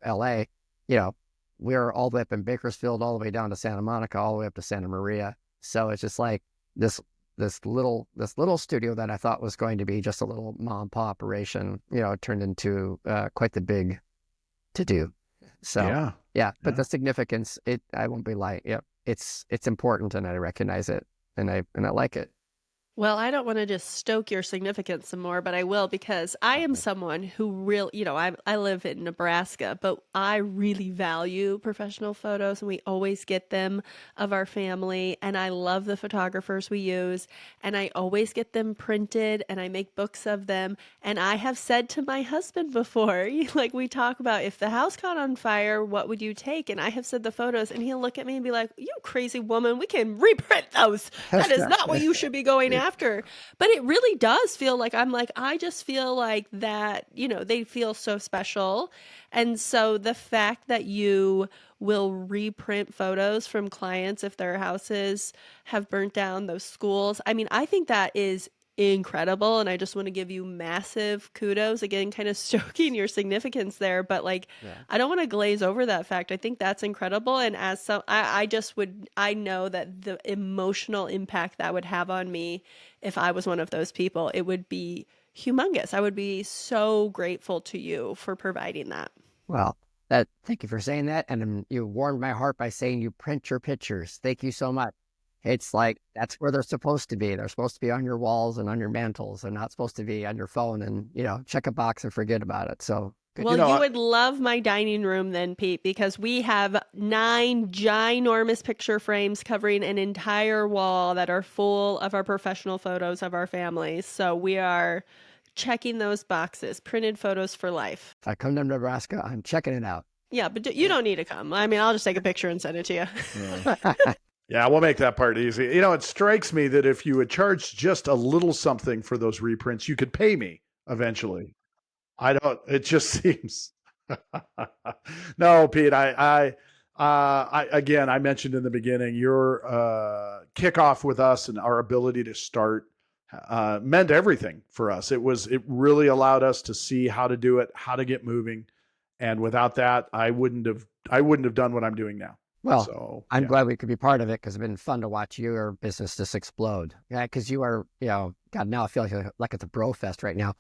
LA, we're all the way up in Bakersfield, all the way down to Santa Monica, all the way up to Santa Maria. So it's just like this little studio that I thought was going to be just a little mom and pop operation, it turned into quite the big to do. So Yeah. yeah, but Yeah. the significance, I won't be lying. Yeah, it's important, and I recognize it, and I like it. Well, I don't want to just stoke your significance some more, but I will because I am someone who really, I live in Nebraska, but I really value professional photos and we always get them of our family. And I love the photographers we use and I always get them printed and I make books of them. And I have said to my husband before, like we talk about if the house caught on fire, what would you take? And I have said the photos and he'll look at me and be like, you crazy woman, we can reprint those. That is not what you should be going after. But it really does feel like I just feel like that, they feel so special. And so the fact that you will reprint photos from clients if their houses have burnt down, those schools, I mean, I think that is incredible. And I just want to give you massive kudos again, kind of stoking your significance there. But like, Yeah. I don't want to glaze over that fact. I think that's incredible. And as some, I just would, I know that the emotional impact that would have on me if I was one of those people, it would be humongous. I would be so grateful to you for providing that. Well, thank you for saying that, and you warmed my heart by saying you print your pictures. Thank you so much. It's like that's where they're supposed to be. They're supposed to be on your walls and on your mantles. They're not supposed to be on your phone and check a box and forget about it. So good. Well, you would love my dining room then, Pete, because we have 9 ginormous picture frames covering an entire wall that are full of our professional photos of our families. So we are checking those boxes, printed photos for life. If I come to Nebraska, I'm checking it out. Yeah, but you don't need to come. I mean, I'll just take a picture and send it to you. Yeah. Yeah, we'll make that part easy. It strikes me that if you would charge just a little something for those reprints, you could pay me eventually. It just seems. No, Pete, again, I mentioned in the beginning, your kickoff with us and our ability to start meant everything for us. It really allowed us to see how to do it, how to get moving. And without that, I wouldn't have done what I'm doing now. Well, So I'm yeah. glad we could be part of it because it's been fun to watch your business just explode. Yeah, because you are, God, now I feel like it's a bro fest right now.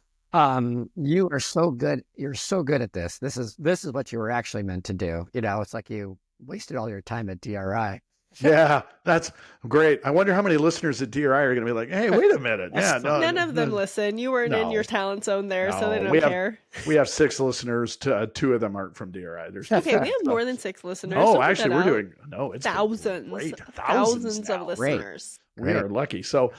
You are so good. You're so good at this. This is what you were actually meant to do. It's like you wasted all your time at DRI. Yeah, that's great. I wonder how many listeners at DRI are going to be like, "Hey, wait a minute." Yeah, no, None of them listen. You weren't in your talent zone there, so they don't care. We have 6 listeners. 2 of them aren't from DRI. There's okay. We have more than 6 listeners. Oh, actually, we're doing it's thousands, great. thousands of now. listeners. We are lucky. So,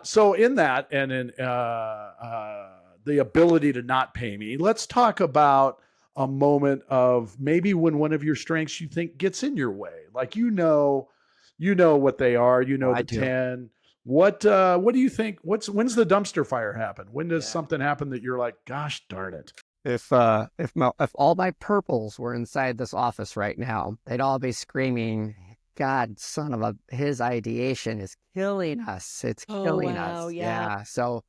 so in that, and in the ability to not pay me, let's talk about a moment of maybe when one of your strengths you think gets in your way. Like what they are. The 10. What do you think? When's the dumpster fire happen? When does something happen that you're like, gosh darn it? If all my purples were inside this office right now, they'd all be screaming, God, son of a, his ideation is killing us. It's killing us. Yeah. So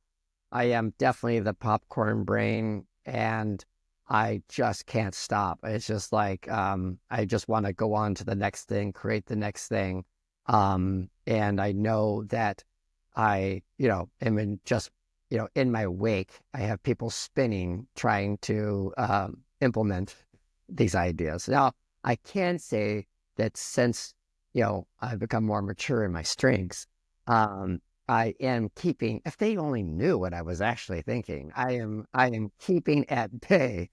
I am definitely the popcorn brain and I just can't stop. It's just like, I just want to go on to the next thing, create the next thing. And I know that I, am in my wake, I have people spinning, trying to implement these ideas. Now, I can say that since, I've become more mature in my strengths, I am keeping, if they only knew what I was actually thinking, I am keeping at bay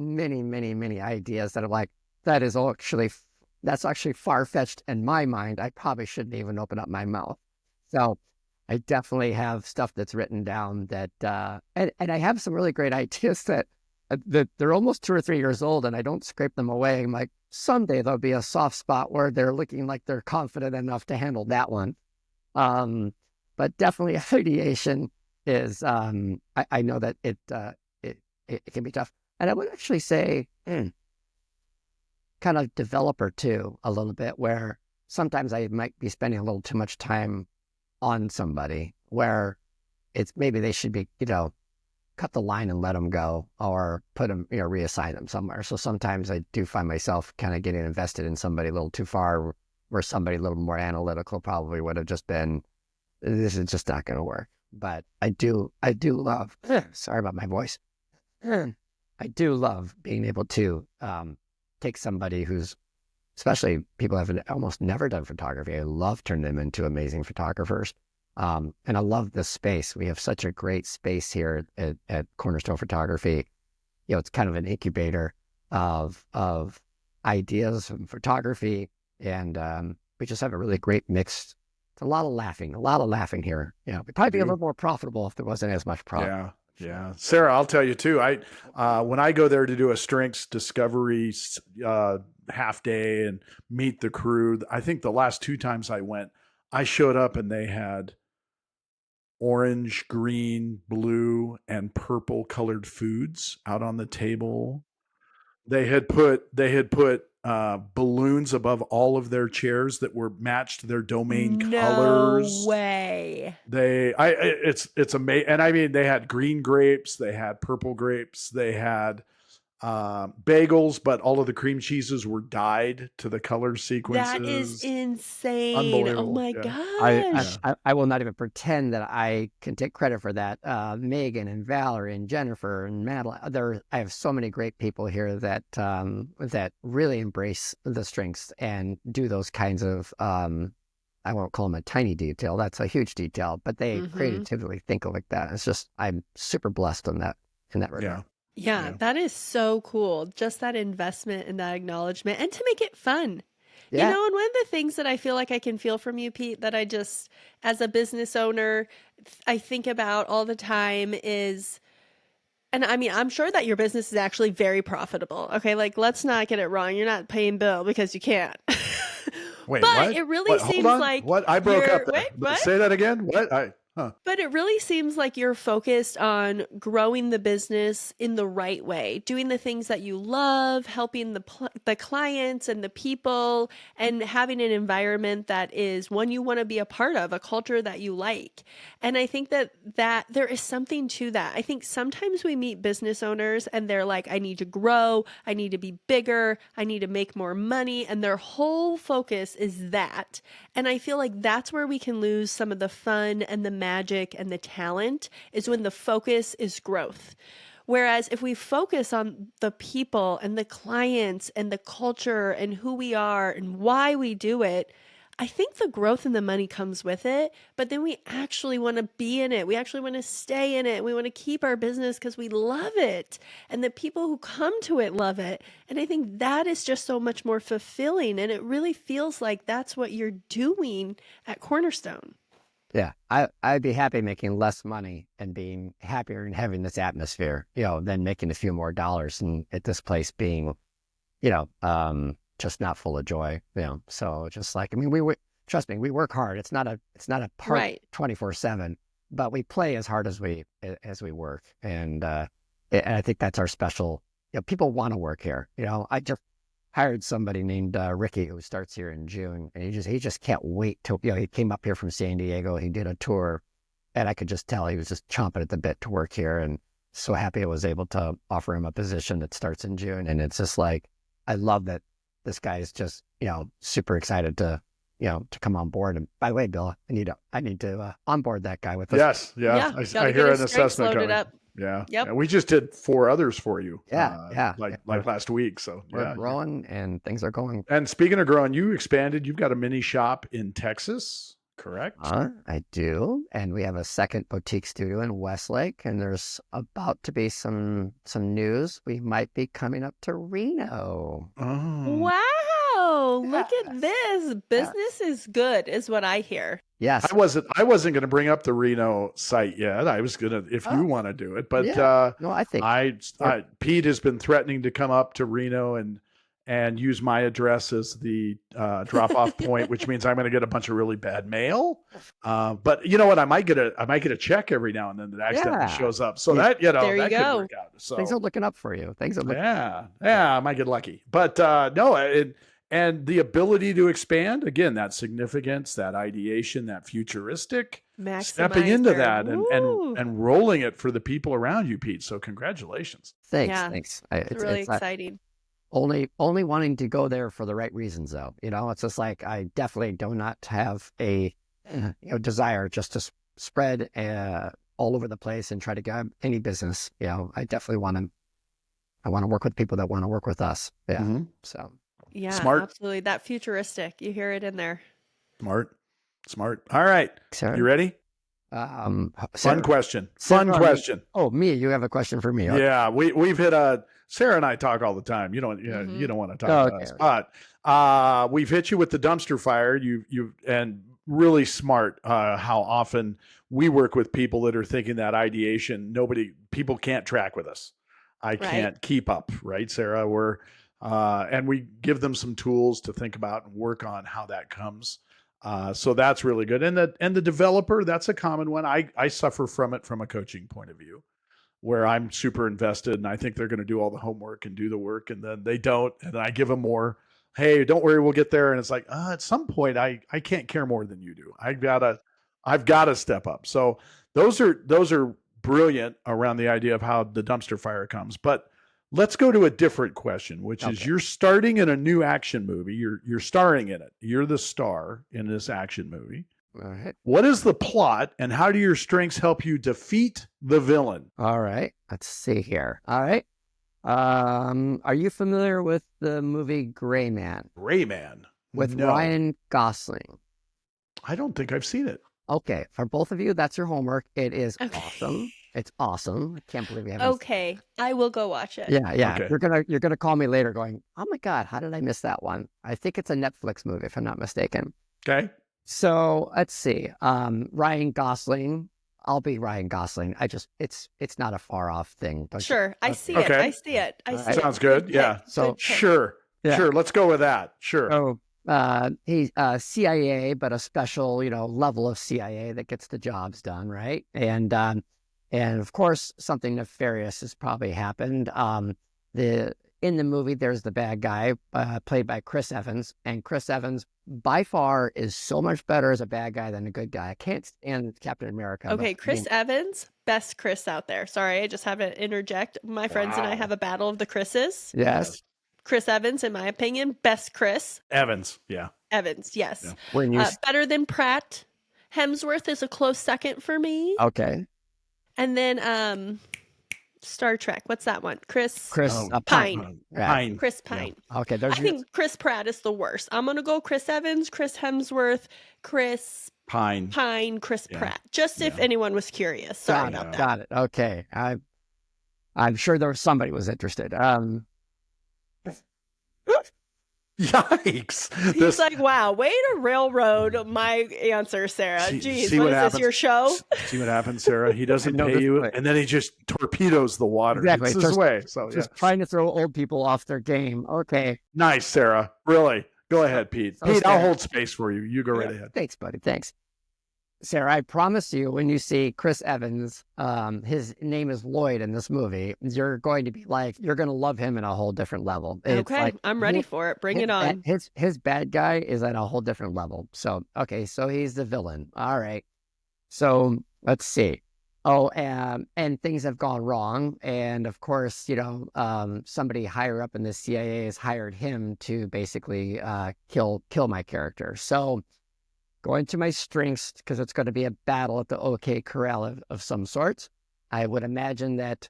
many, many, many ideas that are like, that's actually far-fetched in my mind. I probably shouldn't even open up my mouth. So I definitely have stuff that's written down that, and I have some really great ideas that they're almost 2 or 3 years old and I don't scrape them away. I'm like, someday there'll be a soft spot where they're looking like they're confident enough to handle that one. But definitely ideation is, I know that it can be tough. And I would actually say kind of developer too, a little bit, where sometimes I might be spending a little too much time on somebody where it's maybe they should be, cut the line and let them go, or put them, reassign them somewhere. So sometimes I do find myself kind of getting invested in somebody a little too far, where somebody a little more analytical probably would have just been, this is just not going to work. But I do love, sorry about my voice. I do love being able to take somebody who's, especially people have almost never done photography. I love turning them into amazing photographers. And I love this space. We have such a great space here at Cornerstone Photography. It's kind of an incubator of ideas and photography. And we just have a really great mix. It's a lot of laughing here. We'd probably be a little more profitable if there wasn't as much profit. Yeah. Yeah. Sarah, I'll tell you too. When I go there to do a strengths discovery half day and meet the crew, I think the last 2 times I went, I showed up and they had orange, green, blue, and purple colored foods out on the table. They had put balloons above all of their chairs that were matched their domain No colors. way. It's amazing. And I mean, they had green grapes, they had purple grapes, they had bagels, but all of the cream cheeses were dyed to the color That is sequences. insane. Oh Unbelievable. my Yeah. I, gosh. I I will not even pretend that I can take credit for that. Megan and Valerie and Jennifer and Madeline. I have so many great people here that really embrace the strengths and do those kinds of I won't call them a tiny detail. That's a huge detail, but they Mm-hmm. creatively think like that. It's just I'm super blessed in that regard. Yeah. Yeah, Yeah. that is so cool. Just that investment and that acknowledgement and to make it fun. Yeah. And one of the things that I feel like I can feel from you, Pete, that I just, as a business owner, I think about all the time is, and I mean, I'm sure that your business is actually very profitable. Okay. Like, let's not get it wrong. You're not paying Bill because you can't. Wait, But what? it really What? Hold seems on. like What? I broke up wait, there. what? Say that again. What? Huh. But it really seems like you're focused on growing the business in the right way, doing the things that you love, helping the clients and the people, and having an environment that is one you want to be a part of, a culture that you like. And I think that there is something to that. I think sometimes we meet business owners and they're like, I need to grow, I need to be bigger, I need to make more money, and their whole focus is that. And I feel like that's where we can lose some of the fun and the magic and the talent is when the focus is growth. Whereas if we focus on the people and the clients and the culture and who we are and why we do it, I think the growth and the money comes with it, but then we actually want to be in it. We actually want to stay in it. We want to keep our business because we love it. And the people who come to it love it. And I think that is just so much more fulfilling. And it really feels like that's what you're doing at Cornerstone. Yeah, I'd be happy making less money and being happier and having this atmosphere, than making a few more dollars and at this place being, just not full of joy, So just like, I mean, trust me, we work hard. It's not a part Right. 24/7, but we play as hard as we work, and I think that's our special. People want to work here. I just hired somebody named Ricky who starts here in June, and he just can't wait to. He came up here from San Diego. He did a tour, and I could just tell he was just chomping at the bit to work here, and so happy I was able to offer him a position that starts in June. And it's just like I love that this guy is just super excited to come on board. And by the way, Bill, I need to onboard that guy with us. Yes. Yeah. Yeah. I Got to get hear his an strengths assessment loaded coming. up. Yeah. Yep. And we just did 4 others for you. Yeah. Like last week. So We're yeah. growing and things are going. And speaking of growing, you expanded. You've got a mini shop in Texas, correct? I do, and we have a second boutique studio in Westlake, and there's about to be some news. We might be coming up to Reno. Oh. Wow. Look at Yes. this. Yes. Business is good, is what I hear. Yes. I wasn't going to bring up the Reno site yet. I was going to, if you Oh, want to do it, but yeah. No, I think Pete has been threatening to come up to Reno and use my address as the drop off point, which means I'm going to get a bunch of really bad mail. But you know what? I might get a check every now and then that accidentally shows up. So that There you that could go. work out. So things are looking up for you. Things are looking. yeah, I might get lucky. But no, And the ability to expand, again, that significance, that ideation, that futuristic, stepping into Maximizer. that Woo! and rolling it for the people around you, Pete. So congratulations. Thanks, Yeah, thanks. it's really exciting. Only wanting to go there for the right reasons, though. It's just like I definitely do not have a desire just to spread all over the place and try to get any business. I definitely want to. I want to work with people that want to work with us. Yeah. Mm-hmm. So Yeah, Smart, absolutely. That futuristic. You hear it in there. smart, smart. All right. Sarah, You ready? Fun Fun question. Fun question. Oh, me, you have a question for me. Okay. Yeah, we've hit Sarah and I talk all the time. You don't you don't want to talk to Okay. us, but we've hit you with the dumpster fire. You and really smart. How often we work with people that are thinking that ideation. People can't track with us. I Right. can't keep up, right, Sarah? And we give them some tools to think about and work on how that comes. So that's really good. And the developer, that's a common one. I suffer from it from a coaching point of view, where I'm super invested and I think they're going to do all the homework and do the work, and then they don't, and I give them more. Hey, don't worry, we'll get there. And it's like, at some point, I can't care more than you do. I've got to step up. So those are brilliant around the idea of how the dumpster fire comes. But let's go to a different question, which is, you're starting in a new action movie. You're starring in it. You're the star in this action movie. All right. What is the plot, and how do your strengths help you defeat the villain? All right. Let's see here. All right. Are you familiar with the movie Gray Man Gray Man. with No. Ryan Gosling? I don't think I've seen it. Okay, for both of you, that's your homework. It is Okay. awesome. It's awesome. I can't believe you haven't. Okay, I will go watch it. Yeah, yeah. Okay. You're gonna call me later, going, "Oh my God, how did I miss that one?" I think it's a Netflix movie, if I'm not mistaken. Okay. So let's see. Ryan Gosling. I'll be Ryan Gosling. It's not a far off thing. Don't you- Sure, I see it. Okay. I see it. I All see right. it. Sounds good. Yeah. So- Good pick. Sure. Yeah. Sure. Let's go with that. Sure. So he's CIA, but a special, level of CIA that gets the jobs done, right? And of course, something nefarious has probably happened. In the movie, there's the bad guy played by Chris Evans, and Chris Evans by far is so much better as a bad guy than a good guy. I can't stand Captain America. Okay, but, Chris Evans, best Chris out there. Sorry, I just have to interject. My friends and I Wow. have a battle of the Chris's. Yes. Chris Evans, in my opinion, best Chris. Evans. Yeah. Evans, yes. Yeah. When you Better than Pratt. Hemsworth is a close second for me. okay, And then Star Trek. What's that one? Chris Oh, Pine. Yeah. Pine. Chris Yeah. Pine. Okay, I there's think Chris Pratt is the worst. I'm gonna go Chris Evans, Chris Hemsworth, Chris Pine. Pine, Chris Yeah. Pratt. Just if Yeah. anyone was curious. Sorry about that. got it. Okay, I'm sure there was somebody was interested. Yikes. He's like, wow, way to railroad my answer, Sarah. Jeez, what is this, your show? See what happens, Sarah? He doesn't know pay this you, way. and then he just torpedoes the water. Exactly. It's his way. So, Just trying to throw old people off their game. Okay. Nice, Sarah. Really. Go ahead, Pete. So Pete, I'll Sarah- hold space for you. You go right ahead. Thanks, buddy. Thanks. Sarah, I promise you, when you see Chris Evans, his name is Lloyd in this movie, you're going to love him in a whole different level. It's Okay, like I'm ready for it. Bring it on. His bad guy is at a whole different level. So, okay, so he's the villain. All right. So let's see. Oh, and things have gone wrong. And of course, somebody higher up in the CIA has hired him to basically kill my character. So going to my strengths, because it's going to be a battle at the OK Corral of some sorts. I would imagine that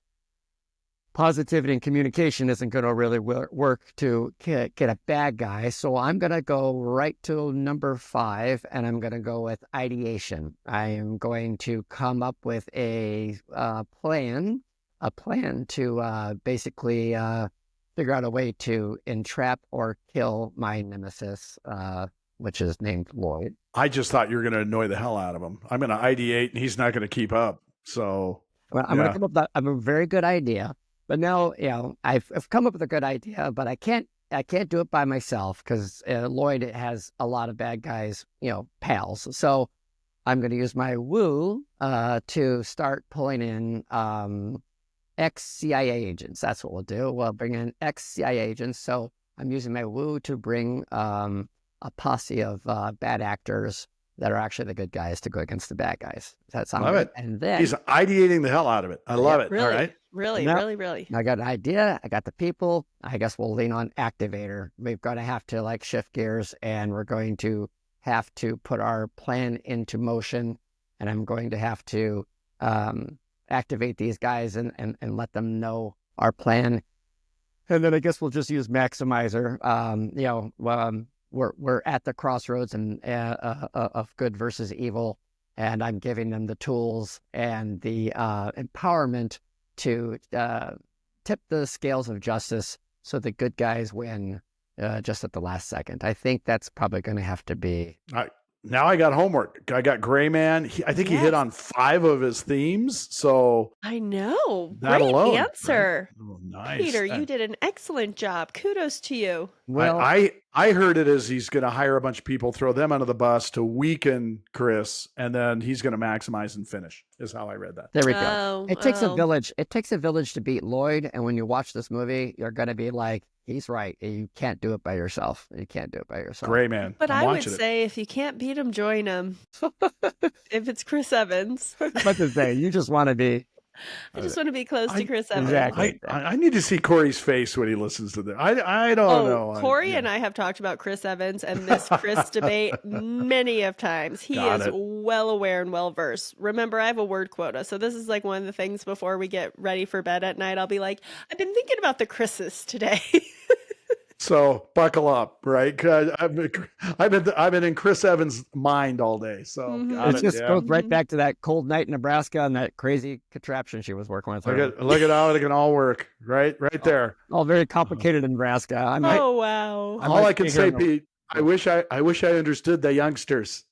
positivity and communication isn't going to really work to get a bad guy. So I'm going to go right to number 5, and I'm going to go with ideation. I am going to come up with a plan to basically figure out a way to entrap or kill my nemesis, which is named Lloyd. I just thought you were going to annoy the hell out of him. I'm going to ideate, and he's not going to keep up. So, well, I'm going to come up with a very good idea. But now, I've come up with a good idea, but I can't do it by myself because Lloyd has a lot of bad guys, pals. So I'm going to use my woo to start pulling in ex-CIA agents. That's what we'll do. We'll bring in ex-CIA agents. So I'm using my woo to bring a posse of bad actors that are actually the good guys to go against the bad guys. Does that sound Love good? it. And then, He's ideating the hell out of it. I love yep. it. All Really, right. really, Now, really, really. I got an idea. I got the people. I guess we'll lean on activator. We've got to have to like shift gears, and we're going to have to put our plan into motion. And I'm going to have to activate these guys and let them know our plan. And then I guess we'll just use maximizer. We're at the crossroads of good versus evil, and I'm giving them the tools and the empowerment to tip the scales of justice so the good guys win just at the last second. I think that's probably going to have to be. Now I got homework. I got Gray Man. I think he hit Yes. on 5 of his themes. So I know. that Great alone, right? answer. Oh, nice. Peter, you did an excellent job. Kudos to you. Well, I heard it as he's going to hire a bunch of people, throw them under the bus to weaken Chris, and then he's going to maximize and finish. Is how I read that. there we go. Oh, It takes a oh. village. It takes a village to beat Lloyd. And when you watch this movie, you're going to be like, he's right. You can't do it by yourself. You can't do it by yourself. Gray Man. But I'm I would watching it. say if you can't beat him, join him. If it's Chris Evans. What to say? You just want to be. I just want to be close to Chris Evans. Exactly. I need to see Corey's face when he listens to this. I don't know. Corey and I have talked about Chris Evans and this Chris debate many of times. He Got is it. well aware and well versed. Remember, I have a word quota. So this is like one of the things before we get ready for bed at night. I'll be like, I've been thinking about the Chris's today. So buckle up, right? 'Cause I've been in Chris Evans' mind all day. So got It just yeah. goes right back to that cold night in Nebraska and that crazy contraption she was working with. Look at how it can all work, right there. All very complicated in Nebraska. I might, Oh, wow. I All might I can be say, hearing a- Pete, I wish I understood the youngsters.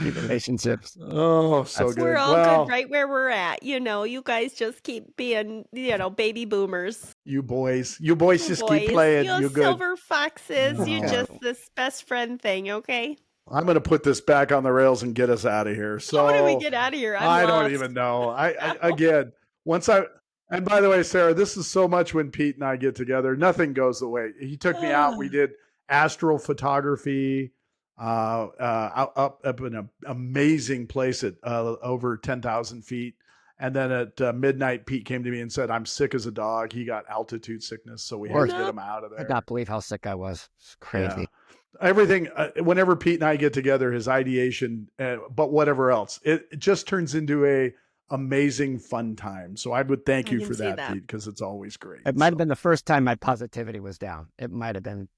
relationships. Oh, so good. We're all Well, good right where we're at. You guys just keep being, baby boomers. you boys just keep Boys, playing. you You're good. silver foxes. You Oh. just this best friend thing, okay? I'm going to put this back on the rails and get us out of here. So How do we get out of here? I don't lost. even know. I again, and by the way, Sarah, this is so much when Pete and I get together. Nothing goes the way. He took me out. We did astral photography up in an amazing place at over 10,000 feet. And then at midnight, Pete came to me and said, I'm sick as a dog. He got altitude sickness, so we had to get him out of I there. could not believe how sick I was. It's crazy. Yeah. Everything, whenever Pete and I get together, his ideation, but whatever else, it just turns into a amazing fun time. So I would thank I you can for see that, that. Pete, because it's always great. It might have been the first time my positivity was down. It might have been.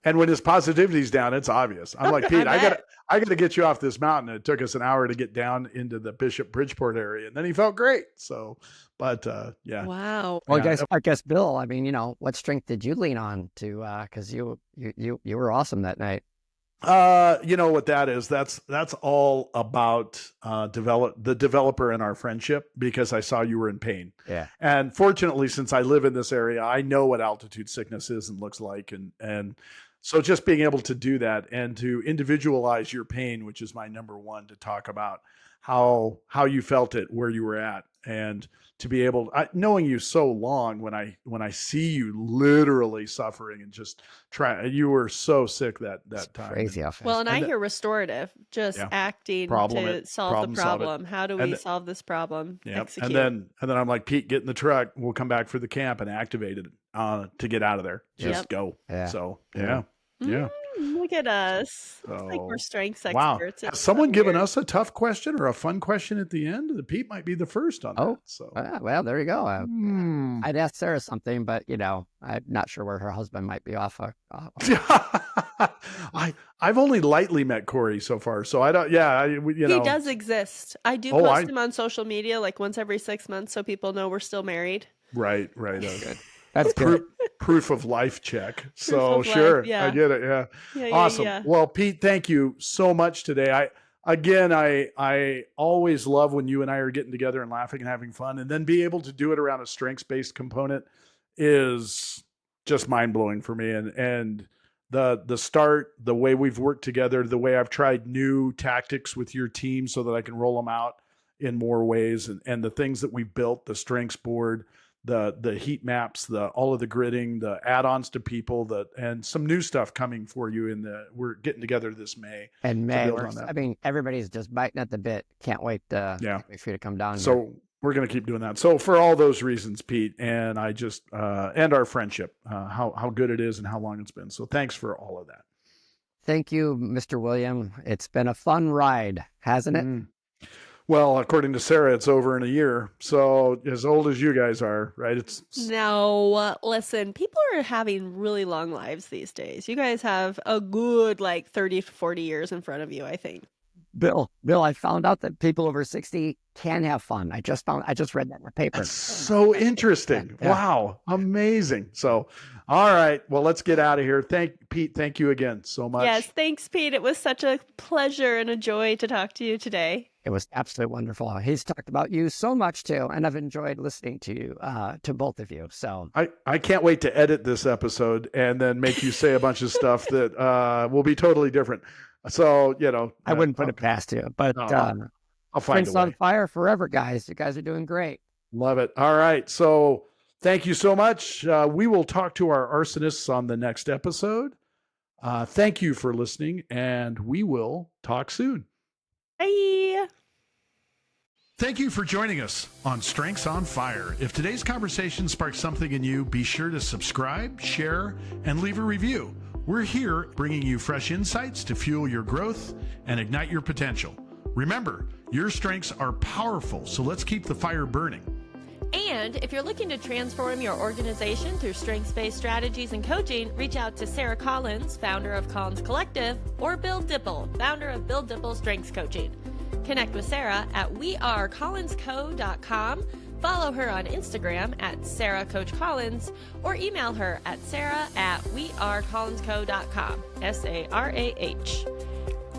And when his positivity's down, it's obvious. I'm like, Pete, I bet. gotta get you off this mountain. It took us an hour to get down into the Bishop Bridgeport area, and then he felt great. So, but yeah. Wow. Well, Yeah. I guess Bill. I mean, what strength did you lean on to? Because you were awesome that night. You know what that is? That's all about the developer in our friendship, because I saw you were in pain. Yeah. And fortunately, since I live in this area, I know what altitude sickness is and looks like. And so just being able to do that and to individualize your pain, which is my number one, to talk about how you felt it, where you were at, and to be able, knowing you so long, when I see you literally suffering and just you were so sick that time. Crazy how fast. Well, and I And hear restorative, just Yeah. acting Problem to it, solve the problem solve it. problem. How do And we solve this problem? Yep. Execute. And then I'm like, Pete, get in the truck. We'll come back for the camp and activate it to get out of there. Just Yep. go. Yeah. So Yeah. yeah. Look at us. It's like So, we're strengths wow. experts. Has It's someone so given weird. us a tough question or a fun question at the end? The Pete might be the first on Oh. that. So Well, there you go. Hmm. I'd ask Sarah something, but I'm not sure where her husband might be off. I've only lightly met Corey so far, so I don't. Yeah, He does exist. I do Oh, post him on social media like once every 6 months so people know we're still married. Right. That's good. Proof of life check. So of life, sure, yeah. I get it. Yeah. Yeah, Awesome. yeah. Well, Pete, thank you so much today. I always love when you and I are getting together and laughing and having fun, and then be able to do it around a strengths-based component is just mind-blowing for me. And the start, the way we've worked together, the way I've tried new tactics with your team so that I can roll them out in more ways, and the things that we built, the strengths board, the heat maps, all of the gridding, the add-ons to people, and some new stuff coming for you we're getting together this May And to May, build on that. I mean, everybody's just biting at the bit. Can't wait for you to come down here. So we're going to keep doing that. So for all those reasons, Pete, and I just, and our friendship, how good it is and how long it's been. So thanks for all of that. Thank you, Mr. William. It's been a fun ride, hasn't it? Well, according to Sarah, it's over in a year. So as old as you guys are, right? No, listen, people are having really long lives these days. You guys have a good 30 to 40 years in front of you, I think. Bill, I found out that people over 60 can have fun. I just read that in the paper. That's so interesting. Yeah. Wow. Amazing. So, all right. Well, let's get out of here. Pete, thank you again so much. Yes, thanks, Pete. It was such a pleasure and a joy to talk to you today. It was absolutely wonderful. He's talked about you so much too, and I've enjoyed listening to you, to both of you. So I can't wait to edit this episode and then make you say a bunch of stuff that will be totally different. So, I wouldn't put it past you, but I'll find a Strengths way. on fire forever, guys. You guys are doing great. Love it. All right. So thank you so much. We will talk to our arsonists on the next episode. Thank you for listening, and we will talk soon. Bye. Thank you for joining us on Strengths on Fire. If today's conversation sparked something in you, be sure to subscribe, share, and leave a review. We're here bringing you fresh insights to fuel your growth and ignite your potential. Remember, your strengths are powerful, so let's keep the fire burning. And if you're looking to transform your organization through strengths-based strategies and coaching, reach out to Sarah Collins, founder of Collins Collective, or Bill Dippel, founder of Bill Dippel Strengths Coaching. Connect with Sarah at wearecollinsco.com. Follow her on Instagram at SarahCoachCollins, or email her at sarah@wearecollinsco.com, SARAH.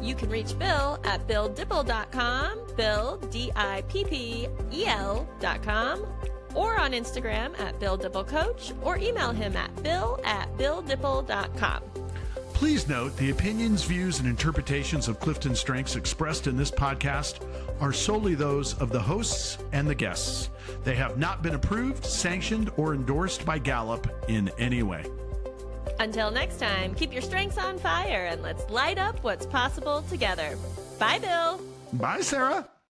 You can reach Bill at BillDippel.com, Bill, DIPPEL.com, or on Instagram at Bill Dippel Coach, or email him at bill@BillDippel.com. Please note the opinions, views, and interpretations of Clifton Strengths expressed in this podcast are solely those of the hosts and the guests. They have not been approved, sanctioned, or endorsed by Gallup in any way. Until next time, keep your strengths on fire and let's light up what's possible together. Bye, Bill. Bye, Sarah.